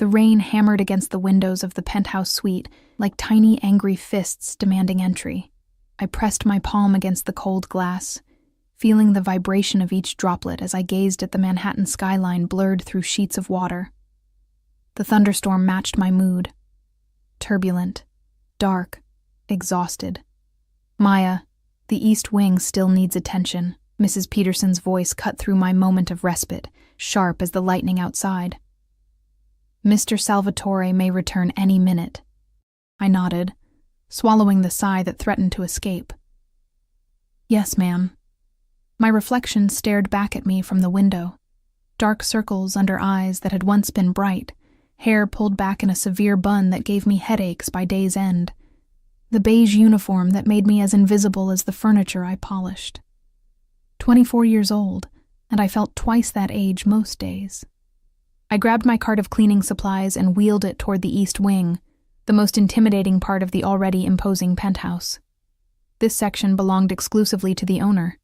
The rain hammered against the windows of the penthouse suite like tiny, angry fists demanding entry. I pressed my palm against the cold glass, feeling the vibration of each droplet as I gazed at the Manhattan skyline blurred through sheets of water. The thunderstorm matched my mood. Turbulent, dark, exhausted. "Maya, the East Wing still needs attention." Mrs. Peterson's voice cut through my moment of respite, sharp as the lightning outside. "Mr. Salvatore may return any minute." I nodded, swallowing the sigh that threatened to escape. "Yes, ma'am." My reflection stared back at me from the window. Dark circles under eyes that had once been bright, hair pulled back in a severe bun that gave me headaches by day's end. The beige uniform that made me as invisible as the furniture I polished. 24 years old, and I felt twice that age most days. I grabbed my cart of cleaning supplies and wheeled it toward the East Wing, the most intimidating part of the already imposing penthouse. This section belonged exclusively to the owner,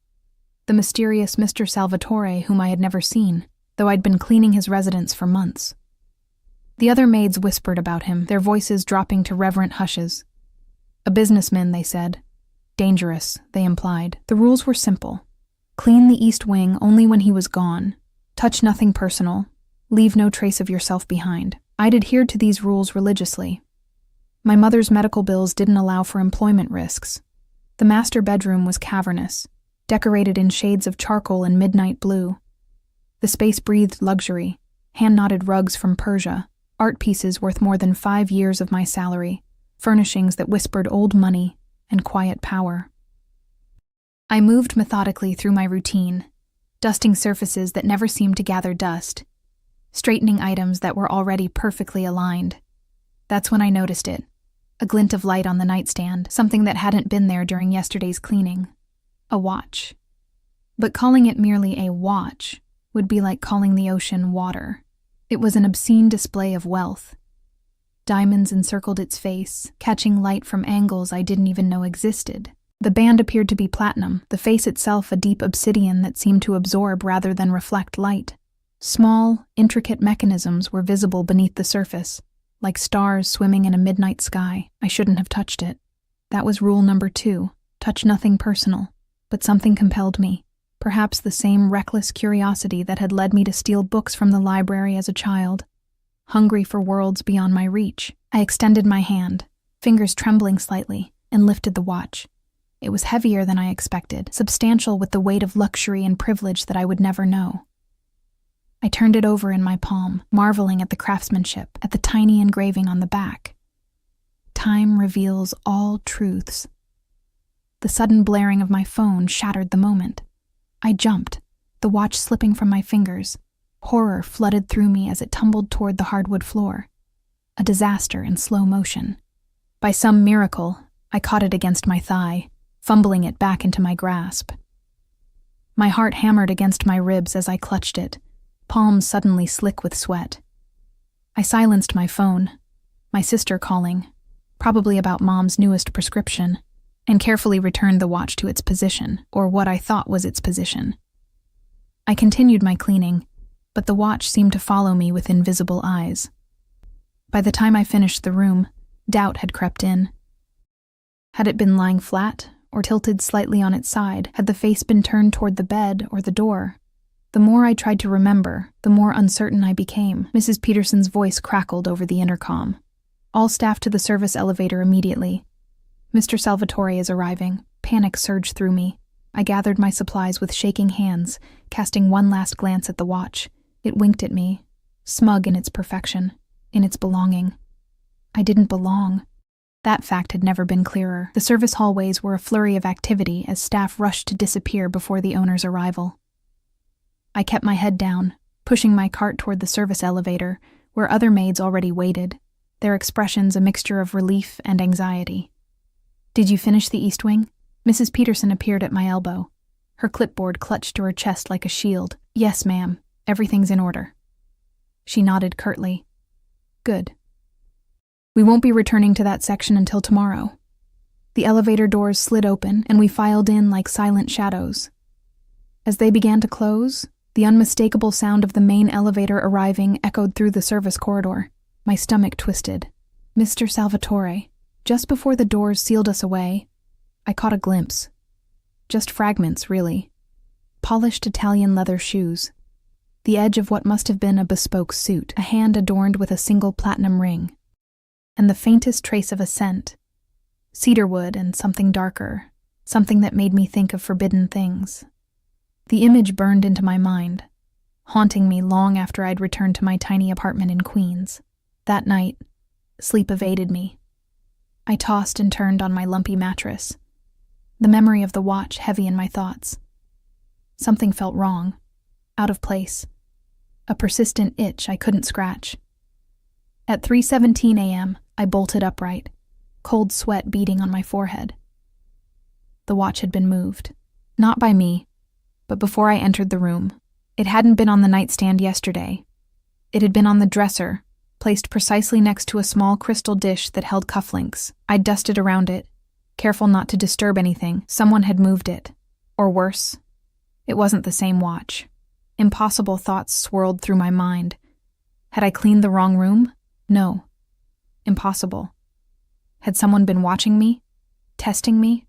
the mysterious Mr. Salvatore whom I had never seen, though I'd been cleaning his residence for months. The other maids whispered about him, their voices dropping to reverent hushes. A businessman, they said. Dangerous, they implied. The rules were simple. Clean the East Wing only when he was gone. Touch nothing personal. Leave no trace of yourself behind. I'd adhered to these rules religiously. My mother's medical bills didn't allow for employment risks. The master bedroom was cavernous, decorated in shades of charcoal and midnight blue. The space breathed luxury, hand-knotted rugs from Persia, art pieces worth more than 5 years of my salary, furnishings that whispered old money and quiet power. I moved methodically through my routine, dusting surfaces that never seemed to gather dust, straightening items that were already perfectly aligned. That's when I noticed it, a glint of light on the nightstand, something that hadn't been there during yesterday's cleaning. A watch. But calling it merely a watch would be like calling the ocean water. It was an obscene display of wealth. Diamonds encircled its face, catching light from angles I didn't even know existed. The band appeared to be platinum, the face itself a deep obsidian that seemed to absorb rather than reflect light. Small, intricate mechanisms were visible beneath the surface, like stars swimming in a midnight sky. I shouldn't have touched it. That was rule number 2, touch nothing personal. But something compelled me, perhaps the same reckless curiosity that had led me to steal books from the library as a child. Hungry for worlds beyond my reach, I extended my hand, fingers trembling slightly, and lifted the watch. It was heavier than I expected, substantial with the weight of luxury and privilege that I would never know. I turned it over in my palm, marveling at the craftsmanship, at the tiny engraving on the back. Time reveals all truths. The sudden blaring of my phone shattered the moment. I jumped, the watch slipping from my fingers. Horror flooded through me as it tumbled toward the hardwood floor. A disaster in slow motion. By some miracle, I caught it against my thigh, fumbling it back into my grasp. My heart hammered against my ribs as I clutched it, palms suddenly slick with sweat. I silenced my phone, my sister calling, probably about Mom's newest prescription, and carefully returned the watch to its position, or what I thought was its position. I continued my cleaning, but the watch seemed to follow me with invisible eyes. By the time I finished the room, doubt had crept in. Had it been lying flat, or tilted slightly on its side? Had the face been turned toward the bed or the door? The more I tried to remember, the more uncertain I became. Mrs. Peterson's voice crackled over the intercom. All staff to the service elevator immediately. Mr. Salvatore is arriving. Panic surged through me. I gathered my supplies with shaking hands, casting one last glance at the watch. It winked at me, smug in its perfection, in its belonging. I didn't belong. That fact had never been clearer. The service hallways were a flurry of activity as staff rushed to disappear before the owner's arrival. I kept my head down, pushing my cart toward the service elevator, where other maids already waited, their expressions a mixture of relief and anxiety. "Did you finish the East Wing?" Mrs. Peterson appeared at my elbow, her clipboard clutched to her chest like a shield. "Yes, ma'am. Everything's in order." She nodded curtly. "Good. We won't be returning to that section until tomorrow." The elevator doors slid open, and we filed in like silent shadows. As they began to close, the unmistakable sound of the main elevator arriving echoed through the service corridor. My stomach twisted. Mr. Salvatore, just before the doors sealed us away, I caught a glimpse. Just fragments, really. Polished Italian leather shoes. The edge of what must have been a bespoke suit, a hand adorned with a single platinum ring. And the faintest trace of a scent. Cedarwood and something darker, something that made me think of forbidden things. The image burned into my mind, haunting me long after I'd returned to my tiny apartment in Queens. That night, sleep evaded me. I tossed and turned on my lumpy mattress, the memory of the watch heavy in my thoughts. Something felt wrong, out of place, a persistent itch I couldn't scratch. At 3:17 a.m., I bolted upright, cold sweat beading on my forehead. The watch had been moved, not by me, but before I entered the room. It hadn't been on the nightstand yesterday. It had been on the dresser, placed precisely next to a small crystal dish that held cufflinks. I dusted around it, careful not to disturb anything. Someone had moved it. Or worse, it wasn't the same watch. Impossible thoughts swirled through my mind. Had I cleaned the wrong room? No. Impossible. Had someone been watching me? Testing me?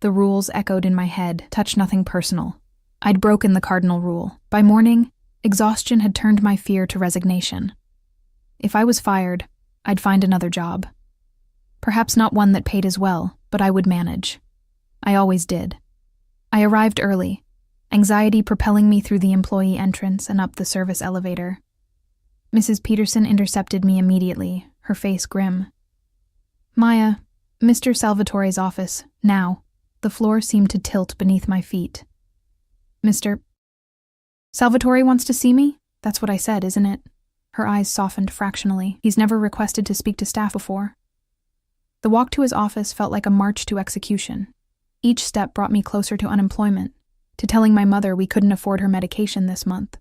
The rules echoed in my head, touch nothing personal. I'd broken the cardinal rule. By morning, exhaustion had turned my fear to resignation. If I was fired, I'd find another job. Perhaps not one that paid as well, but I would manage. I always did. I arrived early, anxiety propelling me through the employee entrance and up the service elevator. Mrs. Peterson intercepted me immediately, her face grim. "Maya, Mr. Salvatore's office, now." The floor seemed to tilt beneath my feet. "Mr. Salvatore wants to see me?" That's what I said, isn't it? Her eyes softened fractionally. He's never requested to speak to staff before. The walk to his office felt like a march to execution. Each step brought me closer to unemployment, to telling my mother we couldn't afford her medication this month.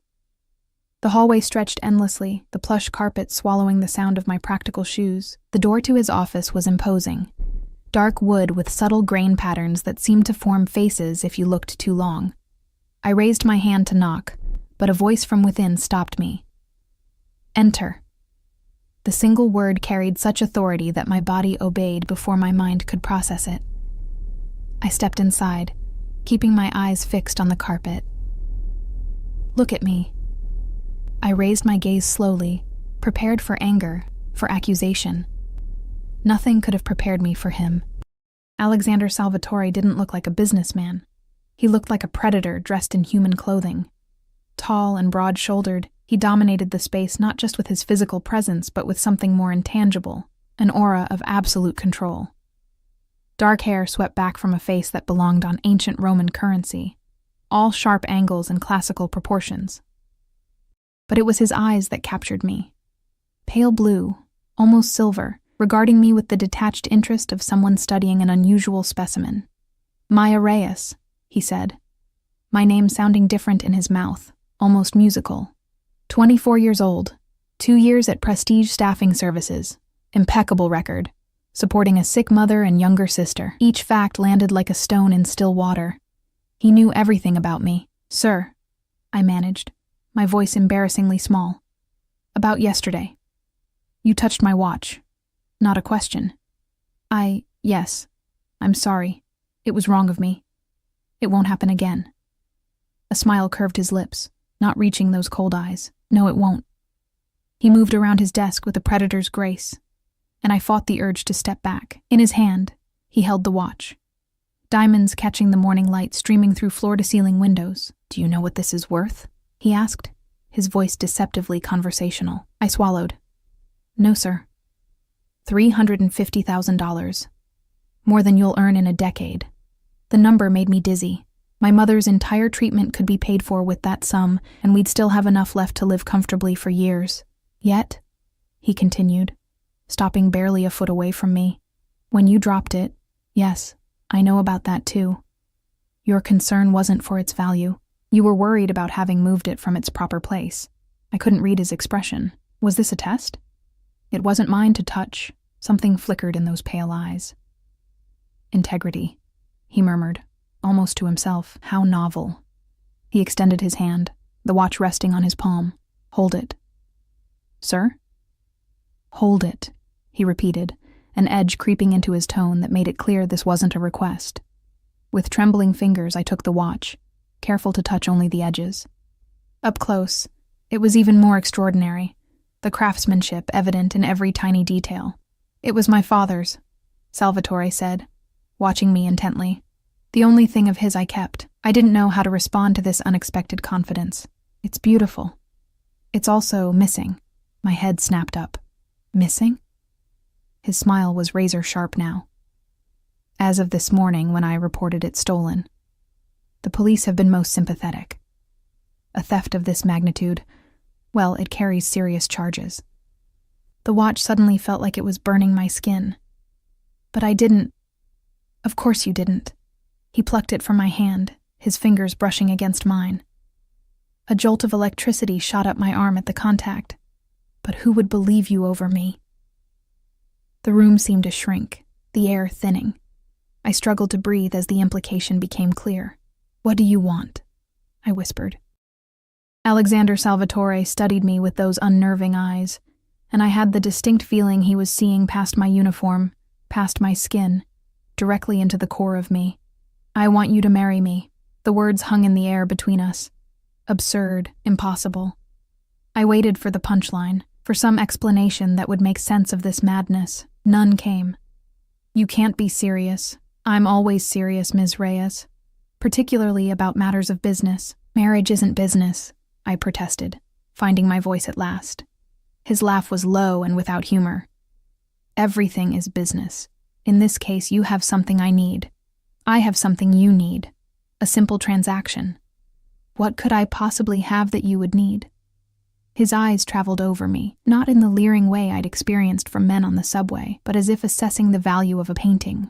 The hallway stretched endlessly, the plush carpet swallowing the sound of my practical shoes. The door to his office was imposing. Dark wood with subtle grain patterns that seemed to form faces if you looked too long. I raised my hand to knock, but a voice from within stopped me. "Enter." The single word carried such authority that my body obeyed before my mind could process it. I stepped inside, keeping my eyes fixed on the carpet. "Look at me." I raised my gaze slowly, prepared for anger, for accusation. Nothing could have prepared me for him. Alexander Salvatore didn't look like a businessman. He looked like a predator dressed in human clothing. Tall and broad-shouldered, he dominated the space not just with his physical presence but with something more intangible, an aura of absolute control. Dark hair swept back from a face that belonged on ancient Roman currency, all sharp angles and classical proportions. But it was his eyes that captured me. Pale blue, almost silver, regarding me with the detached interest of someone studying an unusual specimen. "Maya Reyes," he said, my name sounding different in his mouth, almost musical. 24 years old, 2 years at Prestige Staffing Services, impeccable record, supporting a sick mother and younger sister. Each fact landed like a stone in still water. He knew everything about me. "Sir," I managed, my voice embarrassingly small. "About yesterday. You touched my watch. Not a question." Yes. I'm sorry. It was wrong of me. It won't happen again." A smile curved his lips, not reaching those cold eyes. "No, it won't." He moved around his desk with a predator's grace, and I fought the urge to step back. In his hand, he held the watch. Diamonds catching the morning light streaming through floor-to-ceiling windows. "Do you know what this is worth?" he asked, his voice deceptively conversational. I swallowed. "No, sir." $350,000. More than you'll earn in a decade. The number made me dizzy. My mother's entire treatment could be paid for with that sum, and we'd still have enough left to live comfortably for years. Yet, he continued, stopping barely a foot away from me, "when you dropped it, yes, I know about that too. Your concern wasn't for its value. You were worried about having moved it from its proper place." I couldn't read his expression. Was this a test? It wasn't mine to touch. Something flickered in those pale eyes. "Integrity," he murmured, almost to himself. How novel. He extended his hand, the watch resting on his palm. "Hold it." "Sir?" Hold it, he repeated, an edge creeping into his tone that made it clear this wasn't a request. With trembling fingers, I took the watch, careful to touch only the edges. Up close, it was even more extraordinary, the craftsmanship evident in every tiny detail. It was my father's, Salvatore said, watching me intently. The only thing of his I kept. I didn't know how to respond to this unexpected confidence. It's beautiful. It's also missing. My head snapped up. Missing? His smile was razor-sharp now. As of this morning, when I reported it stolen. The police have been most sympathetic. A theft of this magnitude, well, it carries serious charges. The watch suddenly felt like it was burning my skin. But I didn't. Of course you didn't. He plucked it from my hand, his fingers brushing against mine. A jolt of electricity shot up my arm at the contact. But who would believe you over me? The room seemed to shrink, the air thinning. I struggled to breathe as the implication became clear. What do you want? I whispered. Alexander Salvatore studied me with those unnerving eyes, and I had the distinct feeling he was seeing past my uniform, past my skin, directly into the core of me. I want you to marry me. The words hung in the air between us. Absurd, impossible. I waited for the punchline, for some explanation that would make sense of this madness. None came. You can't be serious. I'm always serious, Ms. Reyes. Particularly about matters of business. Marriage isn't business, I protested, finding my voice at last. His laugh was low and without humor. Everything is business. In this case, you have something I need. I have something you need. A simple transaction. What could I possibly have that you would need? His eyes traveled over me, not in the leering way I'd experienced from men on the subway, but as if assessing the value of a painting.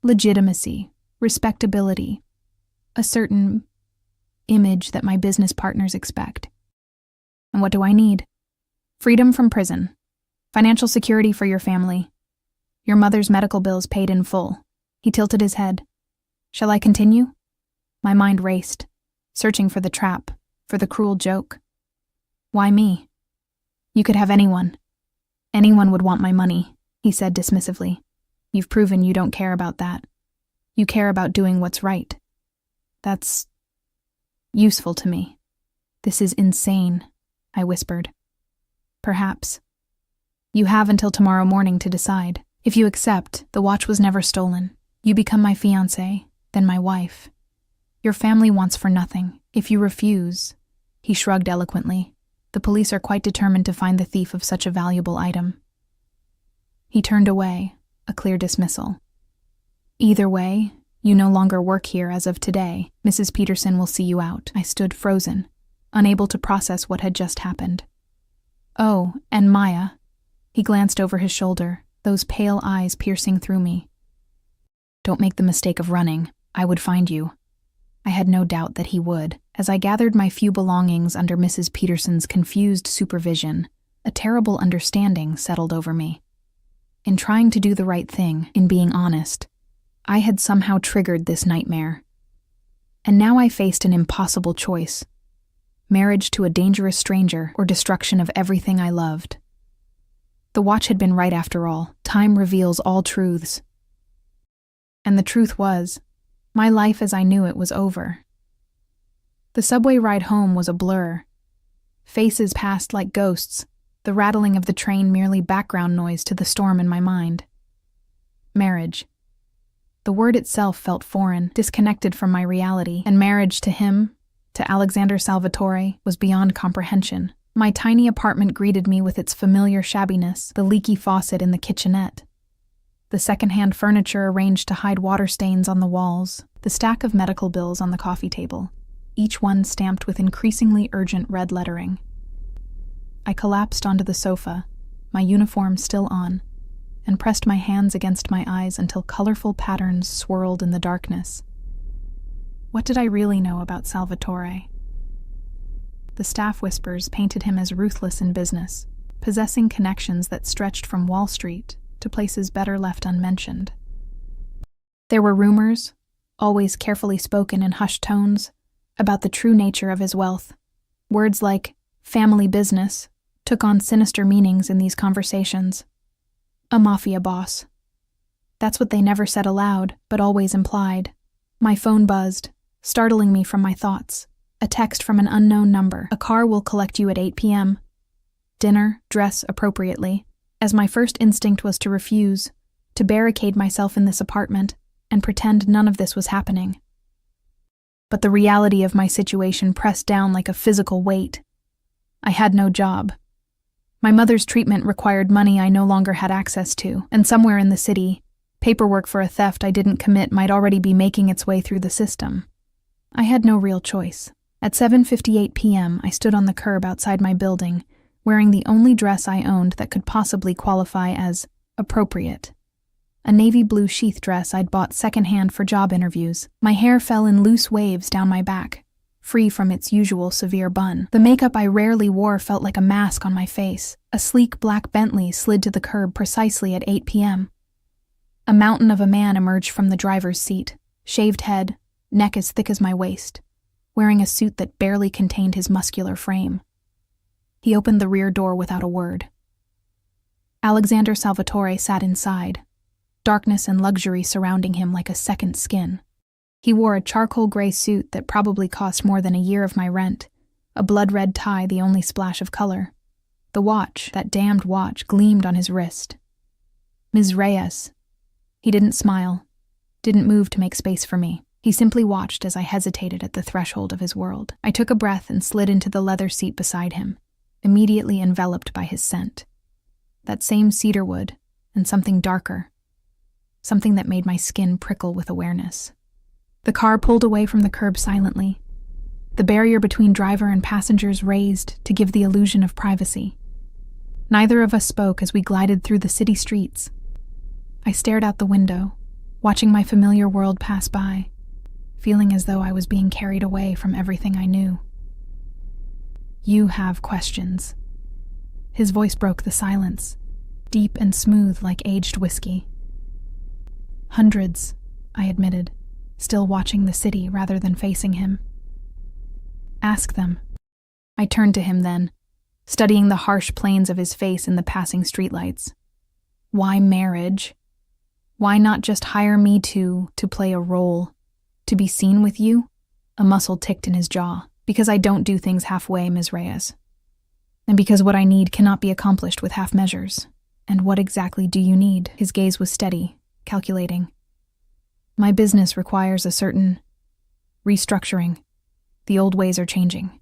Legitimacy, respectability, a certain image that my business partners expect. And what do I need? Freedom from prison, financial security for your family, your mother's medical bills paid in full. He tilted his head. Shall I continue? My mind raced, searching for the trap, for the cruel joke. Why me? You could have anyone. Anyone would want my money, he said dismissively. You've proven you don't care about that. You care about doing what's right. That's useful to me. This is insane, I whispered. Perhaps. You have until tomorrow morning to decide. If you accept, the watch was never stolen. You become my fiancé, then my wife. Your family wants for nothing. If you refuse, he shrugged eloquently. The police are quite determined to find the thief of such a valuable item. He turned away, a clear dismissal. Either way, you no longer work here as of today. Mrs. Peterson will see you out. I stood frozen, unable to process what had just happened. Oh, and Maya. He glanced over his shoulder, those pale eyes piercing through me. Don't make the mistake of running. I would find you. I had no doubt that he would. As I gathered my few belongings under Mrs. Peterson's confused supervision, a terrible understanding settled over me. In trying to do the right thing, in being honest, I had somehow triggered this nightmare. And now I faced an impossible choice: marriage to a dangerous stranger or destruction of everything I loved. The watch had been right after all. Time reveals all truths. And the truth was, my life as I knew it was over. The subway ride home was a blur. Faces passed like ghosts, the rattling of the train merely background noise to the storm in my mind. Marriage. The word itself felt foreign, disconnected from my reality, and marriage to him, to Alexander Salvatore, was beyond comprehension. My tiny apartment greeted me with its familiar shabbiness, the leaky faucet in the kitchenette, the second-hand furniture arranged to hide water stains on the walls, the stack of medical bills on the coffee table, each one stamped with increasingly urgent red lettering. I collapsed onto the sofa, my uniform still on, and pressed my hands against my eyes until colorful patterns swirled in the darkness. What did I really know about Salvatore? The staff whispers painted him as ruthless in business, possessing connections that stretched from Wall Street to places better left unmentioned. There were rumors, always carefully spoken in hushed tones, about the true nature of his wealth. Words like family business, took on sinister meanings in these conversations. A mafia boss. That's what they never said aloud, but always implied. My phone buzzed, startling me from my thoughts. A text from an unknown number. A car will collect you at 8 p.m. Dinner, dress appropriately, as my first instinct was to refuse, to barricade myself in this apartment, and pretend none of this was happening. But the reality of my situation pressed down like a physical weight. I had no job. My mother's treatment required money I no longer had access to, and somewhere in the city, paperwork for a theft I didn't commit might already be making its way through the system. I had no real choice. At 7:58 p.m., I stood on the curb outside my building, wearing the only dress I owned that could possibly qualify as appropriate. A navy blue sheath dress I'd bought secondhand for job interviews. My hair fell in loose waves down my back, free from its usual severe bun. The makeup I rarely wore felt like a mask on my face. A sleek black Bentley slid to the curb precisely at 8 p.m. A mountain of a man emerged from the driver's seat, shaved head, neck as thick as my waist, wearing a suit that barely contained his muscular frame. He opened the rear door without a word. Alexander Salvatore sat inside, darkness and luxury surrounding him like a second skin. He wore a charcoal gray suit that probably cost more than a year of my rent, a blood-red tie the only splash of color. The watch, that damned watch, gleamed on his wrist. Ms. Reyes. He didn't smile, didn't move to make space for me. He simply watched as I hesitated at the threshold of his world. I took a breath and slid into the leather seat beside him, immediately enveloped by his scent. That same cedarwood, and something darker. Something that made my skin prickle with awareness. The car pulled away from the curb silently. The barrier between driver and passengers raised to give the illusion of privacy. Neither of us spoke as we glided through the city streets. I stared out the window, watching my familiar world pass by, feeling as though I was being carried away from everything I knew. You have questions. His voice broke the silence, deep and smooth like aged whiskey. Hundreds, I admitted, still watching the city rather than facing him. Ask them. I turned to him then, studying the harsh planes of his face in the passing streetlights. Why marriage? Why not just hire me to play a role? To be seen with you? A muscle ticked in his jaw. Because I don't do things halfway, Ms. Reyes. And because what I need cannot be accomplished with half measures. And what exactly do you need? His gaze was steady, calculating. My business requires a certain restructuring. The old ways are changing.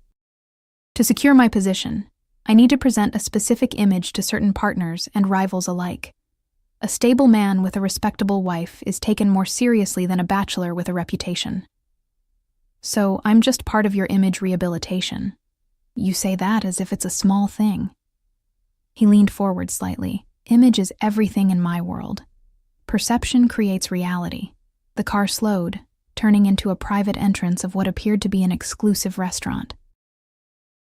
To secure my position, I need to present a specific image to certain partners and rivals alike. A stable man with a respectable wife is taken more seriously than a bachelor with a reputation. So I'm just part of your image rehabilitation. You say that as if it's a small thing. He leaned forward slightly. Image is everything in my world. Perception creates reality. The car slowed, turning into a private entrance of what appeared to be an exclusive restaurant.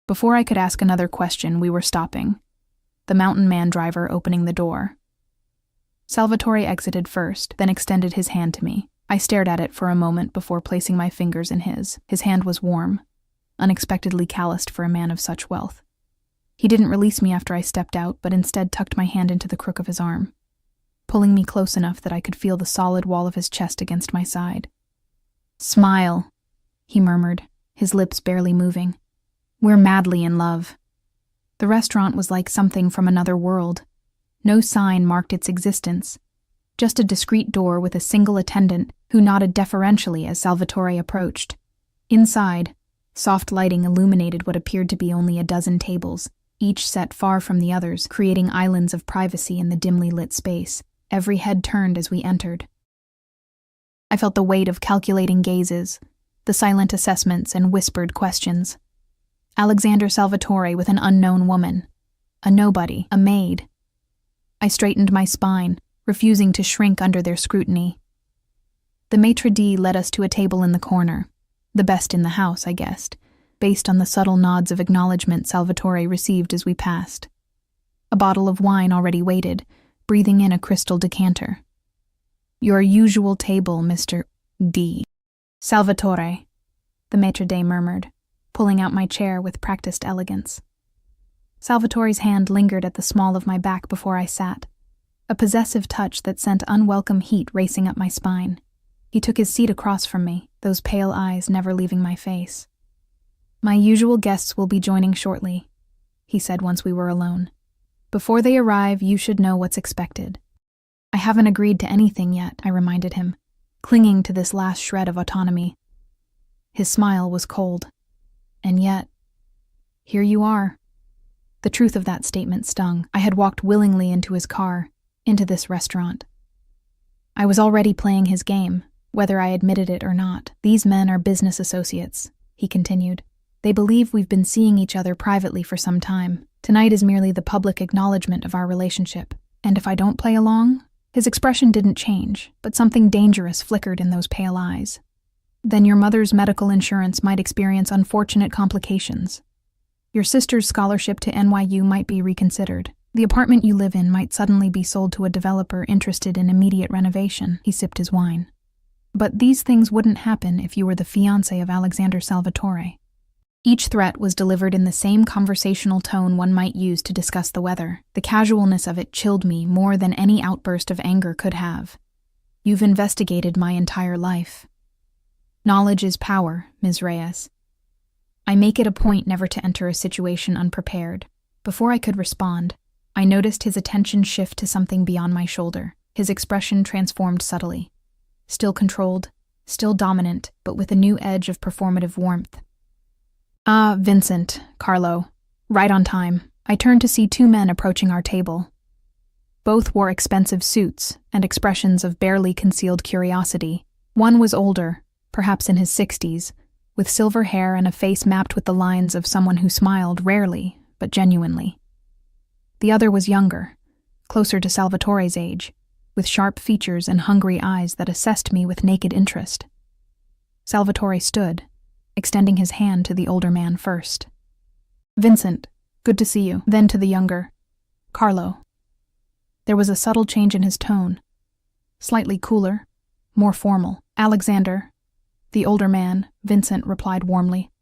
Before I could ask another question, we were stopping, the mountain man driver opening the door. Salvatore exited first, then extended his hand to me. I stared at it for a moment before placing my fingers in his. His hand was warm, unexpectedly calloused for a man of such wealth. He didn't release me after I stepped out, but instead tucked my hand into the crook of his arm, pulling me close enough that I could feel the solid wall of his chest against my side. Smile, he murmured, his lips barely moving. We're madly in love. The restaurant was like something from another world. No sign marked its existence, just a discreet door with a single attendant who nodded deferentially as Salvatore approached. Inside, soft lighting illuminated what appeared to be only a dozen tables, each set far from the others, creating islands of privacy in the dimly lit space. Every head turned as we entered. I felt the weight of calculating gazes, the silent assessments and whispered questions. Alexander Salvatore with an unknown woman, a nobody, a maid. I straightened my spine, refusing to shrink under their scrutiny. The maitre d' led us to a table in the corner, the best in the house, I guessed, based on the subtle nods of acknowledgement Salvatore received as we passed. A bottle of wine already waited, breathing in a crystal decanter. Your usual table, Mr. D. Salvatore, the maitre d' murmured, pulling out my chair with practiced elegance. Salvatore's hand lingered at the small of my back before I sat, a possessive touch that sent unwelcome heat racing up my spine. He took his seat across from me, those pale eyes never leaving my face. "My usual guests will be joining shortly," he said once we were alone. "Before they arrive, you should know what's expected." "I haven't agreed to anything yet," I reminded him, clinging to this last shred of autonomy. His smile was cold. "And yet, here you are." The truth of that statement stung. I had walked willingly into his car, into this restaurant. I was already playing his game, whether I admitted it or not. "These men are business associates," he continued. "They believe we've been seeing each other privately for some time. Tonight is merely the public acknowledgement of our relationship. And if I don't play along?" His expression didn't change, but something dangerous flickered in those pale eyes. "Then your mother's medical insurance might experience unfortunate complications. Your sister's scholarship to NYU might be reconsidered. The apartment you live in might suddenly be sold to a developer interested in immediate renovation." He sipped his wine. "But these things wouldn't happen if you were the fiancé of Alexander Salvatore." Each threat was delivered in the same conversational tone one might use to discuss the weather. The casualness of it chilled me more than any outburst of anger could have. "You've investigated my entire life." "Knowledge is power, Ms. Reyes." I make it a point never to enter a situation unprepared. Before I could respond, I noticed his attention shift to something beyond my shoulder. His expression transformed subtly. Still controlled, still dominant, but with a new edge of performative warmth. "Ah, Vincent, Carlo. Right on time." I turned to see two men approaching our table. Both wore expensive suits and expressions of barely concealed curiosity. One was older, perhaps in his 60s, with silver hair and a face mapped with the lines of someone who smiled rarely, but genuinely. The other was younger, closer to Salvatore's age, with sharp features and hungry eyes that assessed me with naked interest. Salvatore stood, extending his hand to the older man first. "Vincent, good to see you." Then to the younger, "Carlo." There was a subtle change in his tone, slightly cooler, more formal. "Alexander." The older man, Vincent, replied warmly.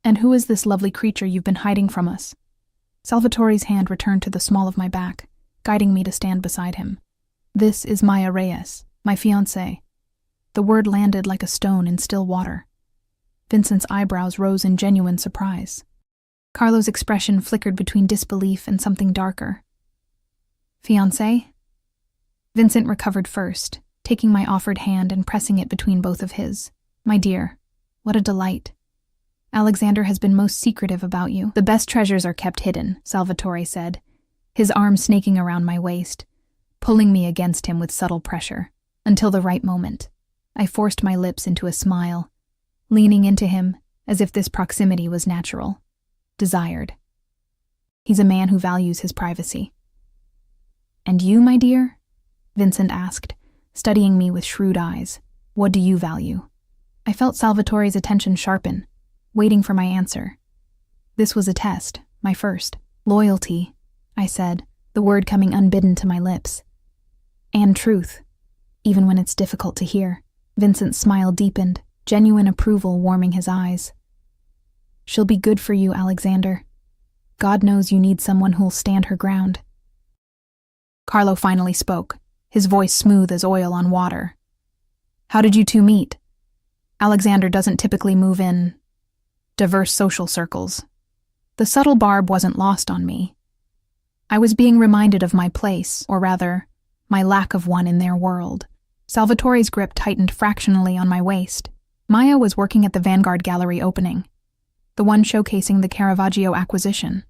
"And who is this lovely creature you've been hiding from us?" Salvatore's hand returned to the small of my back, guiding me to stand beside him. "This is Maya Reyes, my fiancée." The word landed like a stone in still water. Vincent's eyebrows rose in genuine surprise. Carlo's expression flickered between disbelief and something darker. "Fiancé?" Vincent recovered first, taking my offered hand and pressing it between both of his. "My dear, what a delight. Alexander has been most secretive about you." "The best treasures are kept hidden," Salvatore said, his arm snaking around my waist, pulling me against him with subtle pressure. Until the right moment, I forced my lips into a smile, leaning into him as if this proximity was natural, desired. He's a man who values his privacy. "And you, my dear?" Vincent asked, studying me with shrewd eyes. "What do you value?" I felt Salvatore's attention sharpen, waiting for my answer. This was a test, my first. "Loyalty," I said, the word coming unbidden to my lips. "And truth, even when it's difficult to hear." Vincent's smile deepened, genuine approval warming his eyes. "She'll be good for you, Alexander. God knows you need someone who'll stand her ground." Carlo finally spoke, his voice smooth as oil on water. "How did you two meet?" Alexander doesn't typically move in diverse social circles. The subtle barb wasn't lost on me. I was being reminded of my place, or rather, my lack of one in their world. Salvatore's grip tightened fractionally on my waist. Maya was working at the Vanguard Gallery opening, the one showcasing the Caravaggio acquisition.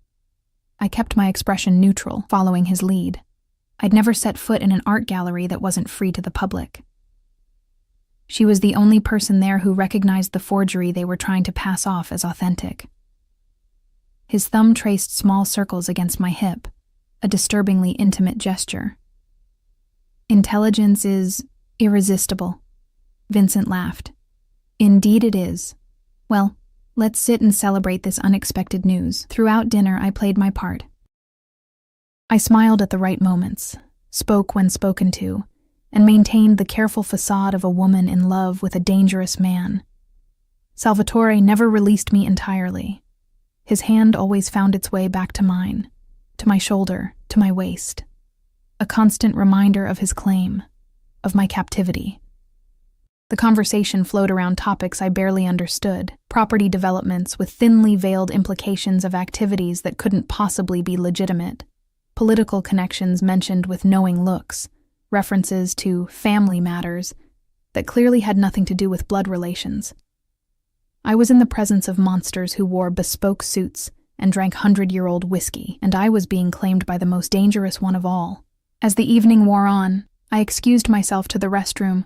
I kept my expression neutral, following his lead. I'd never set foot in an art gallery that wasn't free to the public. She was the only person there who recognized the forgery they were trying to pass off as authentic. His thumb traced small circles against my hip, a disturbingly intimate gesture. "Intelligence is irresistible," Vincent laughed. "Indeed it is. Well, let's sit and celebrate this unexpected news." Throughout dinner, I played my part. I smiled at the right moments, spoke when spoken to, and maintained the careful facade of a woman in love with a dangerous man. Salvatore never released me entirely. His hand always found its way back to mine, to my shoulder, to my waist. A constant reminder of his claim, of my captivity. The conversation flowed around topics I barely understood, property developments with thinly veiled implications of activities that couldn't possibly be legitimate, political connections mentioned with knowing looks, references to family matters that clearly had nothing to do with blood relations. I was in the presence of monsters who wore bespoke suits and drank 100-year-old whiskey, and I was being claimed by the most dangerous one of all. As the evening wore on, I excused myself to the restroom,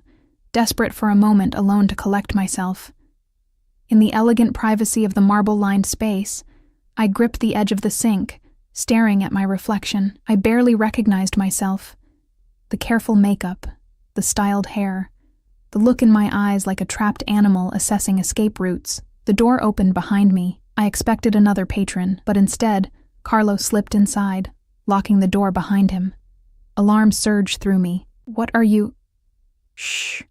desperate for a moment alone to collect myself. In the elegant privacy of the marble-lined space, I gripped the edge of the sink, staring at my reflection. I barely recognized myself. The careful makeup, the styled hair, the look in my eyes like a trapped animal assessing escape routes. The door opened behind me. I expected another patron, but instead, Carlo slipped inside, locking the door behind him. Alarm surged through me. "What are you—" "Shh."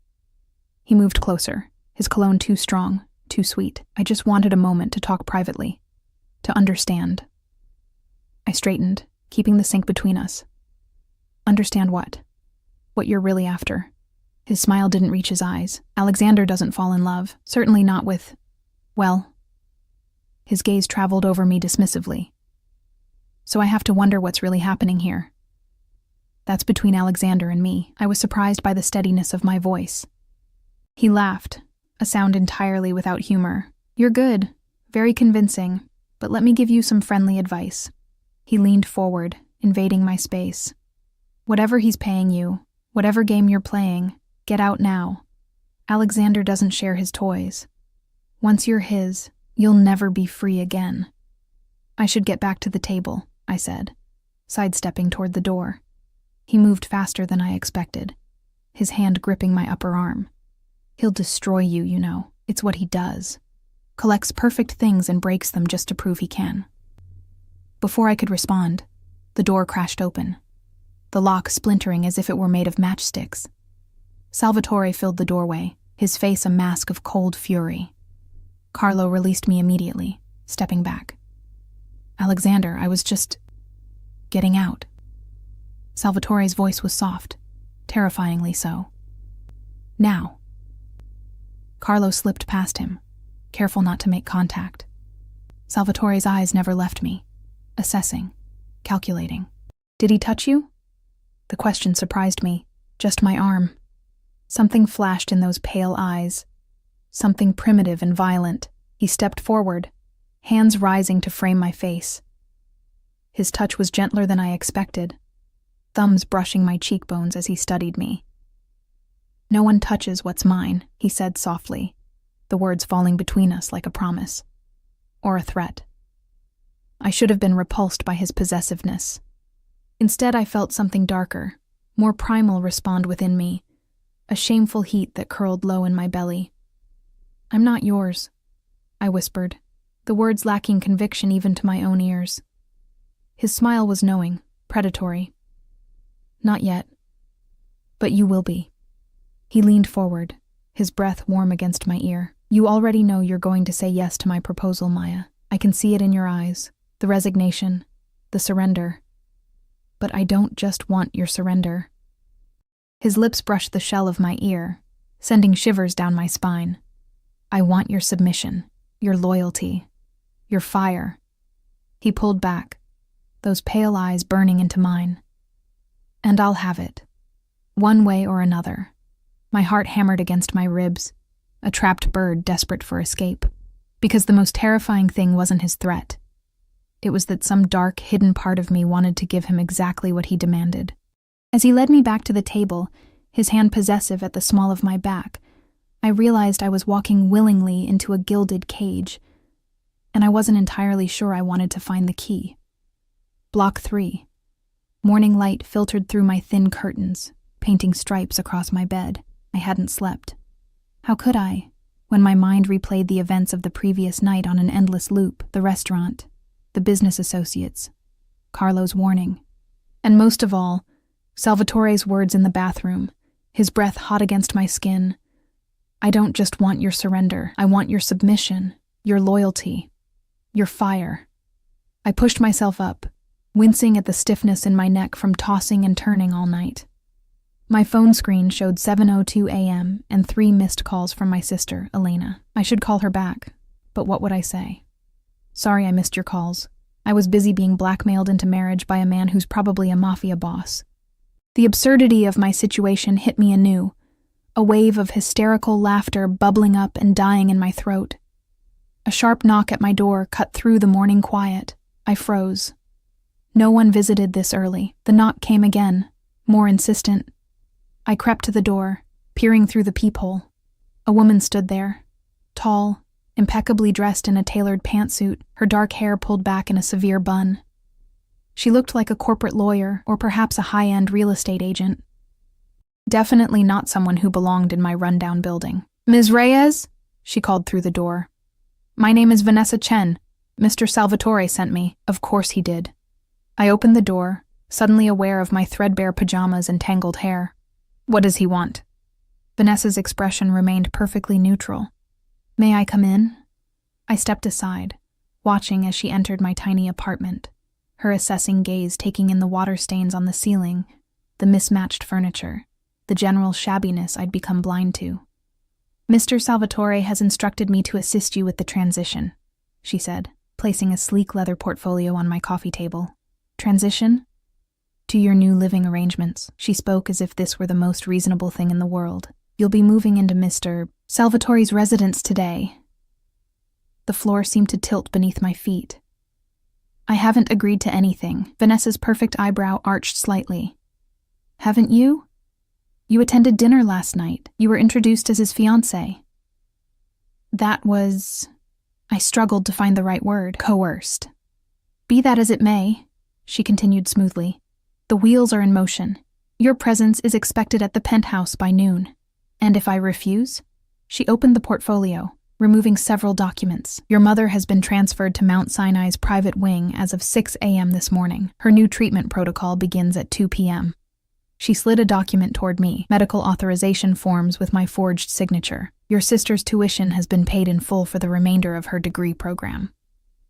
He moved closer, his cologne too strong, too sweet. "I just wanted a moment to talk privately, to understand." I straightened, keeping the sink between us. "Understand what? What you're really after?" His smile didn't reach his eyes. "Alexander doesn't fall in love, certainly not with, well..." His gaze traveled over me dismissively. "So I have to wonder what's really happening here." "That's between Alexander and me." I was surprised by the steadiness of my voice. He laughed, a sound entirely without humor. "You're good, very convincing, but let me give you some friendly advice." He leaned forward, invading my space. "Whatever he's paying you, whatever game you're playing, get out now. Alexander doesn't share his toys. Once you're his, you'll never be free again." "I should get back to the table," I said, sidestepping toward the door. He moved faster than I expected, his hand gripping my upper arm. "He'll destroy you, you know. It's what he does. Collects perfect things and breaks them just to prove he can." Before I could respond, the door crashed open, the lock splintering as if it were made of matchsticks. Salvatore filled the doorway, his face a mask of cold fury. Carlo released me immediately, stepping back. "Alexander, I was just getting out." Salvatore's voice was soft, terrifyingly so. "Now." Carlo slipped past him, careful not to make contact. Salvatore's eyes never left me, assessing, calculating. "Did he touch you?" The question surprised me. Just my arm. Something flashed in those pale eyes. Something primitive and violent. He stepped forward, hands rising to frame my face. His touch was gentler than I expected, thumbs brushing my cheekbones as he studied me. "No one touches what's mine," he said softly, the words falling between us like a promise. Or a threat. I should have been repulsed by his possessiveness. Instead, I felt something darker, more primal respond within me, a shameful heat that curled low in my belly. "I'm not yours," I whispered, the words lacking conviction even to my own ears. His smile was knowing, predatory. "Not yet. But you will be." He leaned forward, his breath warm against my ear. "You already know you're going to say yes to my proposal, Maya. I can see it in your eyes, the resignation, the surrender. But I don't just want your surrender." His lips brushed the shell of my ear, sending shivers down my spine. "I want your submission, your loyalty, your fire." He pulled back, those pale eyes burning into mine. "And I'll have it, one way or another." My heart hammered against my ribs, a trapped bird desperate for escape. Because the most terrifying thing wasn't his threat. It was that some dark, hidden part of me wanted to give him exactly what he demanded. As he led me back to the table, his hand possessive at the small of my back, I realized I was walking willingly into a gilded cage, and I wasn't entirely sure I wanted to find the key. Block 3. Morning light filtered through my thin curtains, painting stripes across my bed. I hadn't slept. How could I, when my mind replayed the events of the previous night on an endless loop, the restaurant, the business associates, Carlo's warning, and most of all, Salvatore's words in the bathroom, his breath hot against my skin. "I don't just want your surrender, I want your submission, your loyalty." Your fire. I pushed myself up, wincing at the stiffness in my neck from tossing and turning all night. My phone screen showed 7:02 a.m. and 3 missed calls from my sister, Elena. I should call her back, but what would I say? Sorry I missed your calls. I was busy being blackmailed into marriage by a man who's probably a Mafia boss. The absurdity of my situation hit me anew, a wave of hysterical laughter bubbling up and dying in my throat. A sharp knock at my door cut through the morning quiet. I froze. No one visited this early. The knock came again, more insistent. I crept to the door, peering through the peephole. A woman stood there, tall, impeccably dressed in a tailored pantsuit, her dark hair pulled back in a severe bun. She looked like a corporate lawyer or perhaps a high-end real estate agent. Definitely not someone who belonged in my rundown building. "Ms. Reyes?" she called through the door. "My name is Vanessa Chen. Mr. Salvatore sent me." Of course he did. I opened the door, suddenly aware of my threadbare pajamas and tangled hair. "What does he want?" Vanessa's expression remained perfectly neutral. "May I come in?" I stepped aside, watching as she entered my tiny apartment, her assessing gaze taking in the water stains on the ceiling, the mismatched furniture, the general shabbiness I'd become blind to. "Mr. Salvatore has instructed me to assist you with the transition," she said, placing a sleek leather portfolio on my coffee table. "Transition?" "To your new living arrangements." She spoke as if this were the most reasonable thing in the world. "You'll be moving into Mr. Salvatore's residence today." The floor seemed to tilt beneath my feet. "I haven't agreed to anything." Vanessa's perfect eyebrow arched slightly. "Haven't you? You attended dinner last night. You were introduced as his fiancée." "That was..." I struggled to find the right word. "Coerced." "Be that as it may," she continued smoothly, "the wheels are in motion. Your presence is expected at the penthouse by noon. And if I refuse?" She opened the portfolio, removing several documents. "Your mother has been transferred to Mount Sinai's private wing as of 6 a.m. this morning. Her new treatment protocol begins at 2 p.m. She slid a document toward me, medical authorization forms with my forged signature. "Your sister's tuition has been paid in full for the remainder of her degree program."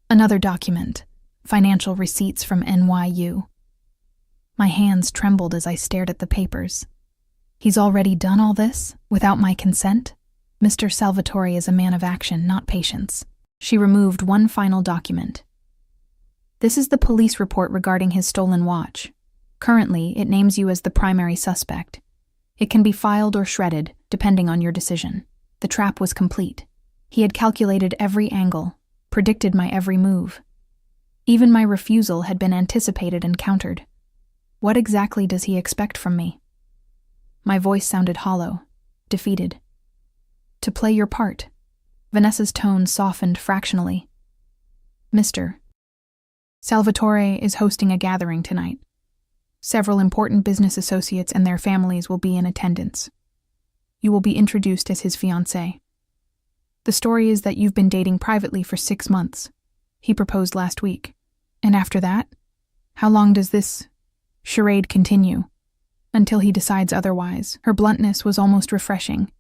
Another document, financial receipts from NYU. My hands trembled as I stared at the papers. He's already done all this, without my consent? Mr. Salvatore is a man of action, not patience. She removed one final document. "This is the police report regarding his stolen watch. Currently, it names you as the primary suspect. It can be filed or shredded, depending on your decision." The trap was complete. He had calculated every angle, predicted my every move. Even my refusal had been anticipated and countered. What exactly does he expect from me? My voice sounded hollow, defeated. "To play your part." Vanessa's tone softened fractionally. "Mr. Salvatore is hosting a gathering tonight. Several important business associates and their families will be in attendance. You will be introduced as his fiancée. The story is that you've been dating privately for 6 months. He proposed last week. And after that, how long does this charade continue? Until he decides otherwise." Her bluntness was almost refreshing.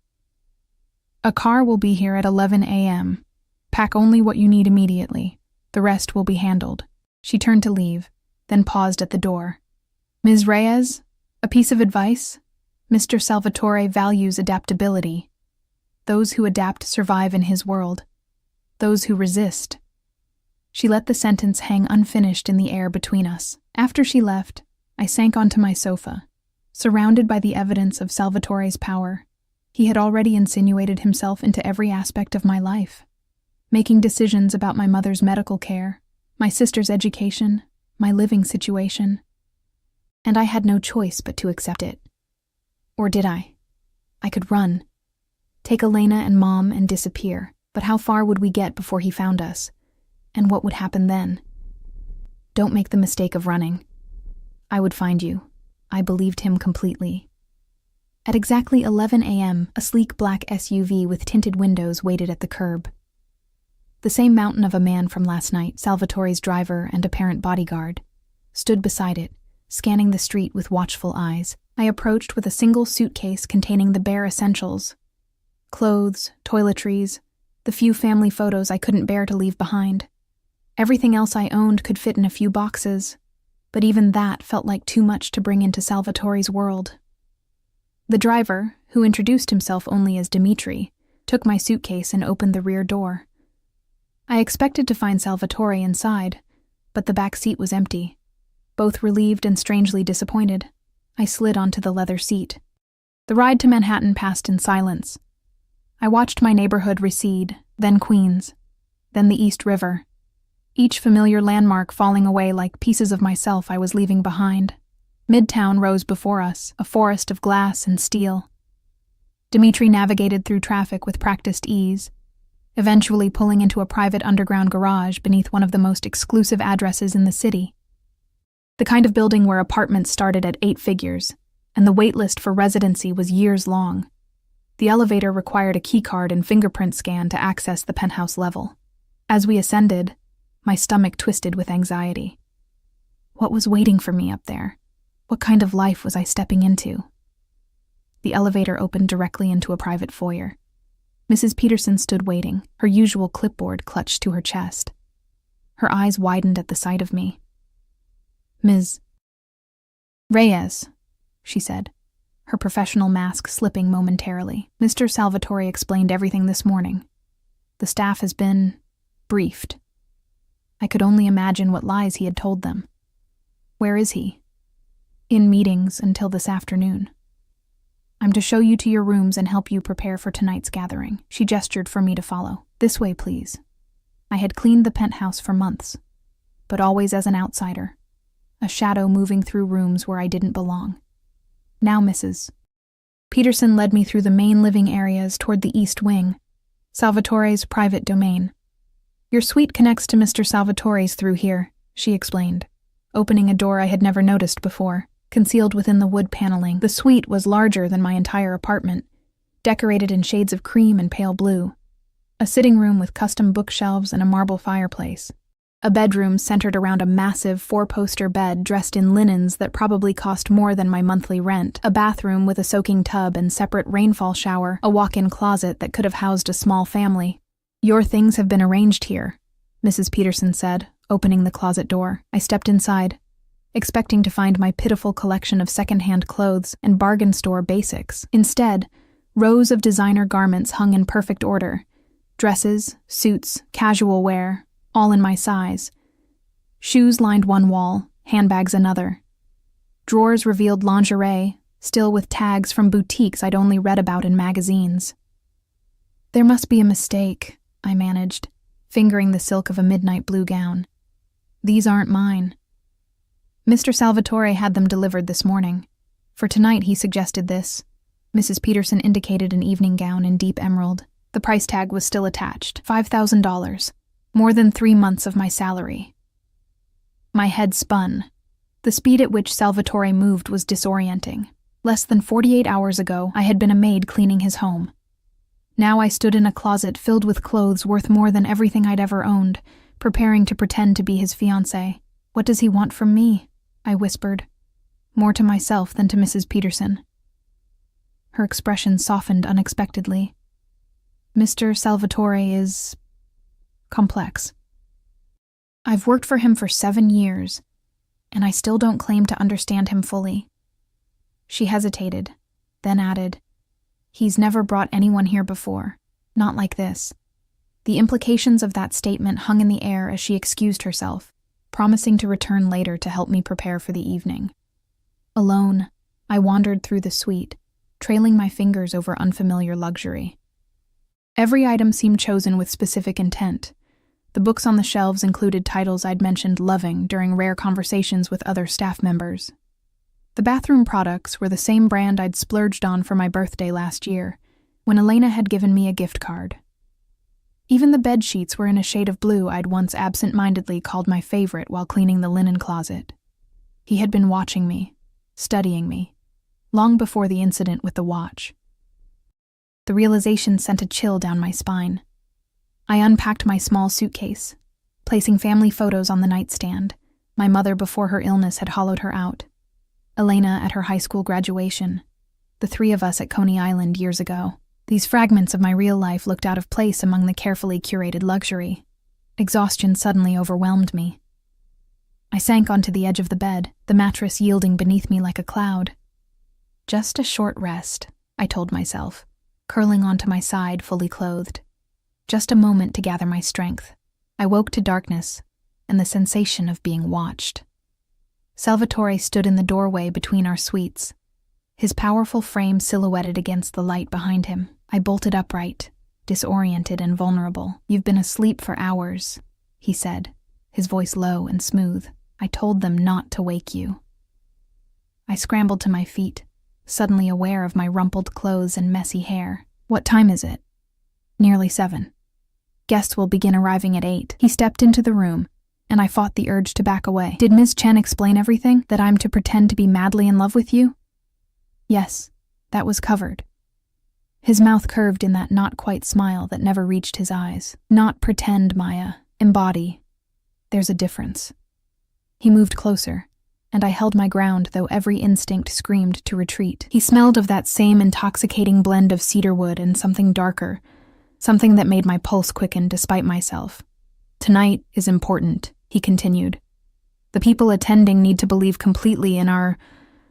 "A car will be here at 11 a.m. Pack only what you need immediately. The rest will be handled." She turned to leave, then paused at the door. "Ms. Reyes, a piece of advice? Mr. Salvatore values adaptability. Those who adapt survive in his world. Those who resist..." She let the sentence hang unfinished in the air between us. After she left, I sank onto my sofa, surrounded by the evidence of Salvatore's power. He had already insinuated himself into every aspect of my life, making decisions about my mother's medical care, my sister's education, my living situation. And I had no choice but to accept it. Or did I? I could run, take Elena and Mom and disappear, but how far would we get before he found us? And what would happen then? Don't make the mistake of running. I would find you. I believed him completely. At exactly 11 a.m., a sleek black SUV with tinted windows waited at the curb. The same mountain of a man from last night, Salvatore's driver and apparent bodyguard, stood beside it, scanning the street with watchful eyes. I approached with a single suitcase containing the bare essentials: clothes, toiletries, the few family photos I couldn't bear to leave behind. Everything else I owned could fit in a few boxes, but even that felt like too much to bring into Salvatore's world. The driver, who introduced himself only as Dimitri, took my suitcase and opened the rear door. I expected to find Salvatore inside, but the back seat was empty. Both relieved and strangely disappointed, I slid onto the leather seat. The ride to Manhattan passed in silence. I watched my neighborhood recede, then Queens, then the East River, each familiar landmark falling away like pieces of myself I was leaving behind. Midtown rose before us, a forest of glass and steel. Dimitri navigated through traffic with practiced ease, eventually pulling into a private underground garage beneath one of the most exclusive addresses in the city. The kind of building where apartments started at 8 figures, and the wait list for residency was years long. The elevator required a keycard and fingerprint scan to access the penthouse level. As we ascended, my stomach twisted with anxiety. What was waiting for me up there? What kind of life was I stepping into? The elevator opened directly into a private foyer. Mrs. Peterson stood waiting, her usual clipboard clutched to her chest. Her eyes widened at the sight of me. "Ms. Reyes," she said, her professional mask slipping momentarily. "Mr. Salvatore explained everything this morning. The staff has been briefed." I could only imagine what lies he had told them. "Where is he?" "In meetings until this afternoon. I'm to show you to your rooms and help you prepare for tonight's gathering." She gestured for me to follow. "This way, please." I had cleaned the penthouse for months, but always as an outsider, a shadow moving through rooms where I didn't belong. "Now, Mrs." Peterson led me through the main living areas toward the east wing, Salvatore's private domain. "Your suite connects to Mr. Salvatore's through here," she explained, opening a door I had never noticed before. Concealed within the wood paneling, the suite was larger than my entire apartment, decorated in shades of cream and pale blue. A sitting room with custom bookshelves and a marble fireplace. A bedroom centered around a massive 4-poster bed dressed in linens that probably cost more than my monthly rent. A bathroom with a soaking tub and separate rainfall shower. A walk-in closet that could have housed a small family. "Your things have been arranged here," Mrs. Peterson said, opening the closet door. I stepped inside, expecting to find my pitiful collection of second-hand clothes and bargain store basics. Instead, rows of designer garments hung in perfect order. Dresses, suits, casual wear, all in my size. Shoes lined one wall, handbags another. Drawers revealed lingerie, still with tags from boutiques I'd only read about in magazines. "There must be a mistake," I managed, fingering the silk of a midnight blue gown. "These aren't mine." "Mr. Salvatore had them delivered this morning. For tonight, he suggested this." Mrs. Peterson indicated an evening gown in deep emerald. The price tag was still attached. $5,000. More than 3 months of my salary. My head spun. The speed at which Salvatore moved was disorienting. Less than 48 hours ago, I had been a maid cleaning his home. Now I stood in a closet filled with clothes worth more than everything I'd ever owned, preparing to pretend to be his fiancée. "What does he want from me?" I whispered, more to myself than to Mrs. Peterson. Her expression softened unexpectedly. "Mr. Salvatore is complex. I've worked for him for 7 years, and I still don't claim to understand him fully." She hesitated, then added, "He's never brought anyone here before, not like this." The implications of that statement hung in the air as she excused herself, promising to return later to help me prepare for the evening. Alone, I wandered through the suite, trailing my fingers over unfamiliar luxury. Every item seemed chosen with specific intent. The books on the shelves included titles I'd mentioned loving during rare conversations with other staff members. The bathroom products were the same brand I'd splurged on for my birthday last year, when Elena had given me a gift card. Even the bed sheets were in a shade of blue I'd once absent-mindedly called my favorite while cleaning the linen closet. He had been watching me, studying me, long before the incident with the watch. The realization sent a chill down my spine. I unpacked my small suitcase, placing family photos on the nightstand. My mother before her illness had hollowed her out. Elena at her high school graduation. The 3 of us at Coney Island years ago. These fragments of my real life looked out of place among the carefully curated luxury. Exhaustion suddenly overwhelmed me. I sank onto the edge of the bed, the mattress yielding beneath me like a cloud. Just a short rest, I told myself, curling onto my side fully clothed. Just a moment to gather my strength. I woke to darkness and the sensation of being watched. Salvatore stood in the doorway between our suites, his powerful frame silhouetted against the light behind him. I bolted upright, disoriented and vulnerable. "You've been asleep for hours," he said, his voice low and smooth. "I told them not to wake you." I scrambled to my feet, suddenly aware of my rumpled clothes and messy hair. "What time is it?" "Nearly 7. Guests will begin arriving at 8. He stepped into the room, and I fought the urge to back away. "Did Ms. Chen explain everything? That I'm to pretend to be madly in love with you?" "Yes, that was covered." His mouth curved in that not-quite smile that never reached his eyes. "Not pretend, Maya. Embody. There's a difference." He moved closer, and I held my ground though every instinct screamed to retreat. He smelled of that same intoxicating blend of cedarwood and something darker, something that made my pulse quicken despite myself. "Tonight is important," he continued. "The people attending need to believe completely in our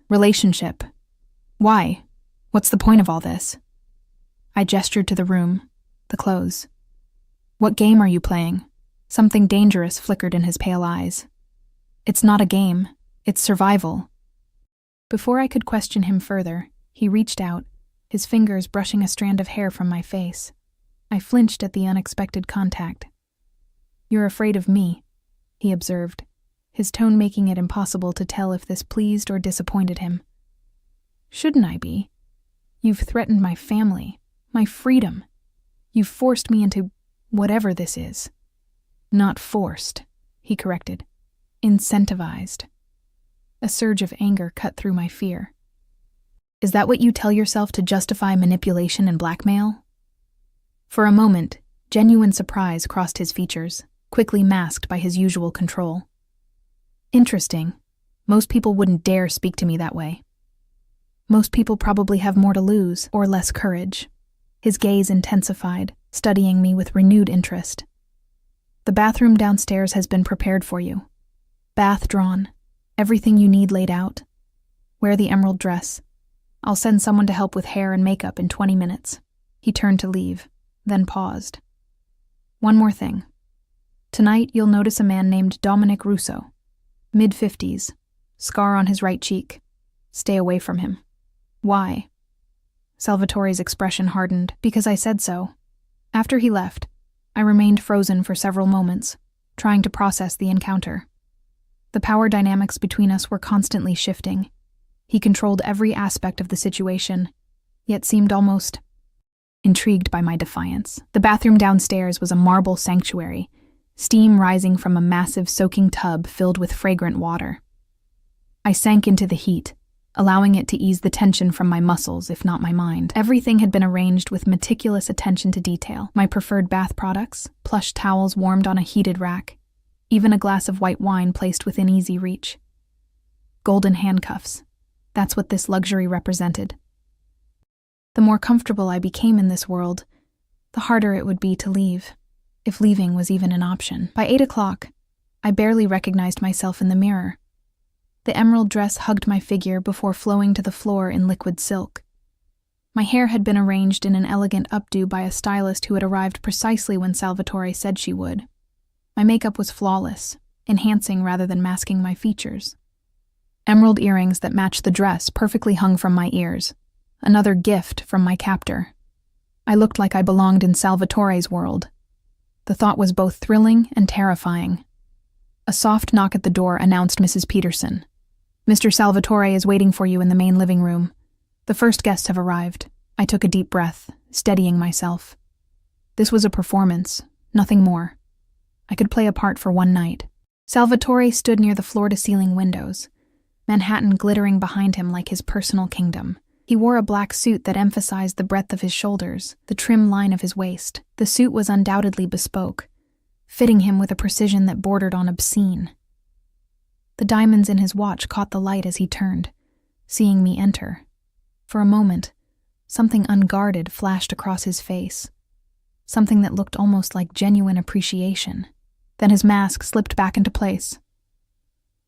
relationship." "Why? What's the point of all this?" I gestured to the room, the clothes. "What game are you playing?" Something dangerous flickered in his pale eyes. "It's not a game, it's survival." Before I could question him further, he reached out, his fingers brushing a strand of hair from my face. I flinched at the unexpected contact. "You're afraid of me," he observed, his tone making it impossible to tell if this pleased or disappointed him. "Shouldn't I be? You've threatened my family, my freedom. You've forced me into whatever this is." "Not forced," he corrected. "Incentivized." A surge of anger cut through my fear. "Is that what you tell yourself to justify manipulation and blackmail?" For a moment, genuine surprise crossed his features, quickly masked by his usual control. "Interesting. Most people wouldn't dare speak to me that way. Most people probably have more to lose, or less courage." His gaze intensified, studying me with renewed interest. "The bathroom downstairs has been prepared for you. Bath drawn, everything you need laid out. Wear the emerald dress. I'll send someone to help with hair and makeup in 20 minutes. He turned to leave, then paused. "One more thing. Tonight you'll notice a man named Dominic Russo. Mid-50s, scar on his right cheek. Stay away from him." "Why?" Salvatore's expression hardened. "Because I said so." After he left, I remained frozen for several moments, trying to process the encounter. The power dynamics between us were constantly shifting. He controlled every aspect of the situation, yet seemed almost intrigued by my defiance. The bathroom downstairs was a marble sanctuary, steam rising from a massive soaking tub filled with fragrant water. I sank into the heat, allowing it to ease the tension from my muscles, if not my mind. Everything had been arranged with meticulous attention to detail. My preferred bath products, plush towels warmed on a heated rack, even a glass of white wine placed within easy reach. Golden handcuffs. That's what this luxury represented. The more comfortable I became in this world, the harder it would be to leave, if leaving was even an option. By 8 o'clock, I barely recognized myself in the mirror. The emerald dress hugged my figure before flowing to the floor in liquid silk. My hair had been arranged in an elegant updo by a stylist who had arrived precisely when Salvatore said she would. My makeup was flawless, enhancing rather than masking my features. Emerald earrings that matched the dress perfectly hung from my ears, another gift from my captor. I looked like I belonged in Salvatore's world. The thought was both thrilling and terrifying. A soft knock at the door announced Mrs. Peterson. "Mr. Salvatore is waiting for you in the main living room. The first guests have arrived." I took a deep breath, steadying myself. This was a performance, nothing more. I could play a part for one night. Salvatore stood near the floor-to-ceiling windows, Manhattan glittering behind him like his personal kingdom. He wore a black suit that emphasized the breadth of his shoulders, the trim line of his waist. The suit was undoubtedly bespoke, fitting him with a precision that bordered on obscene. The diamonds in his watch caught the light as he turned, seeing me enter. For a moment, something unguarded flashed across his face, something that looked almost like genuine appreciation. Then his mask slipped back into place.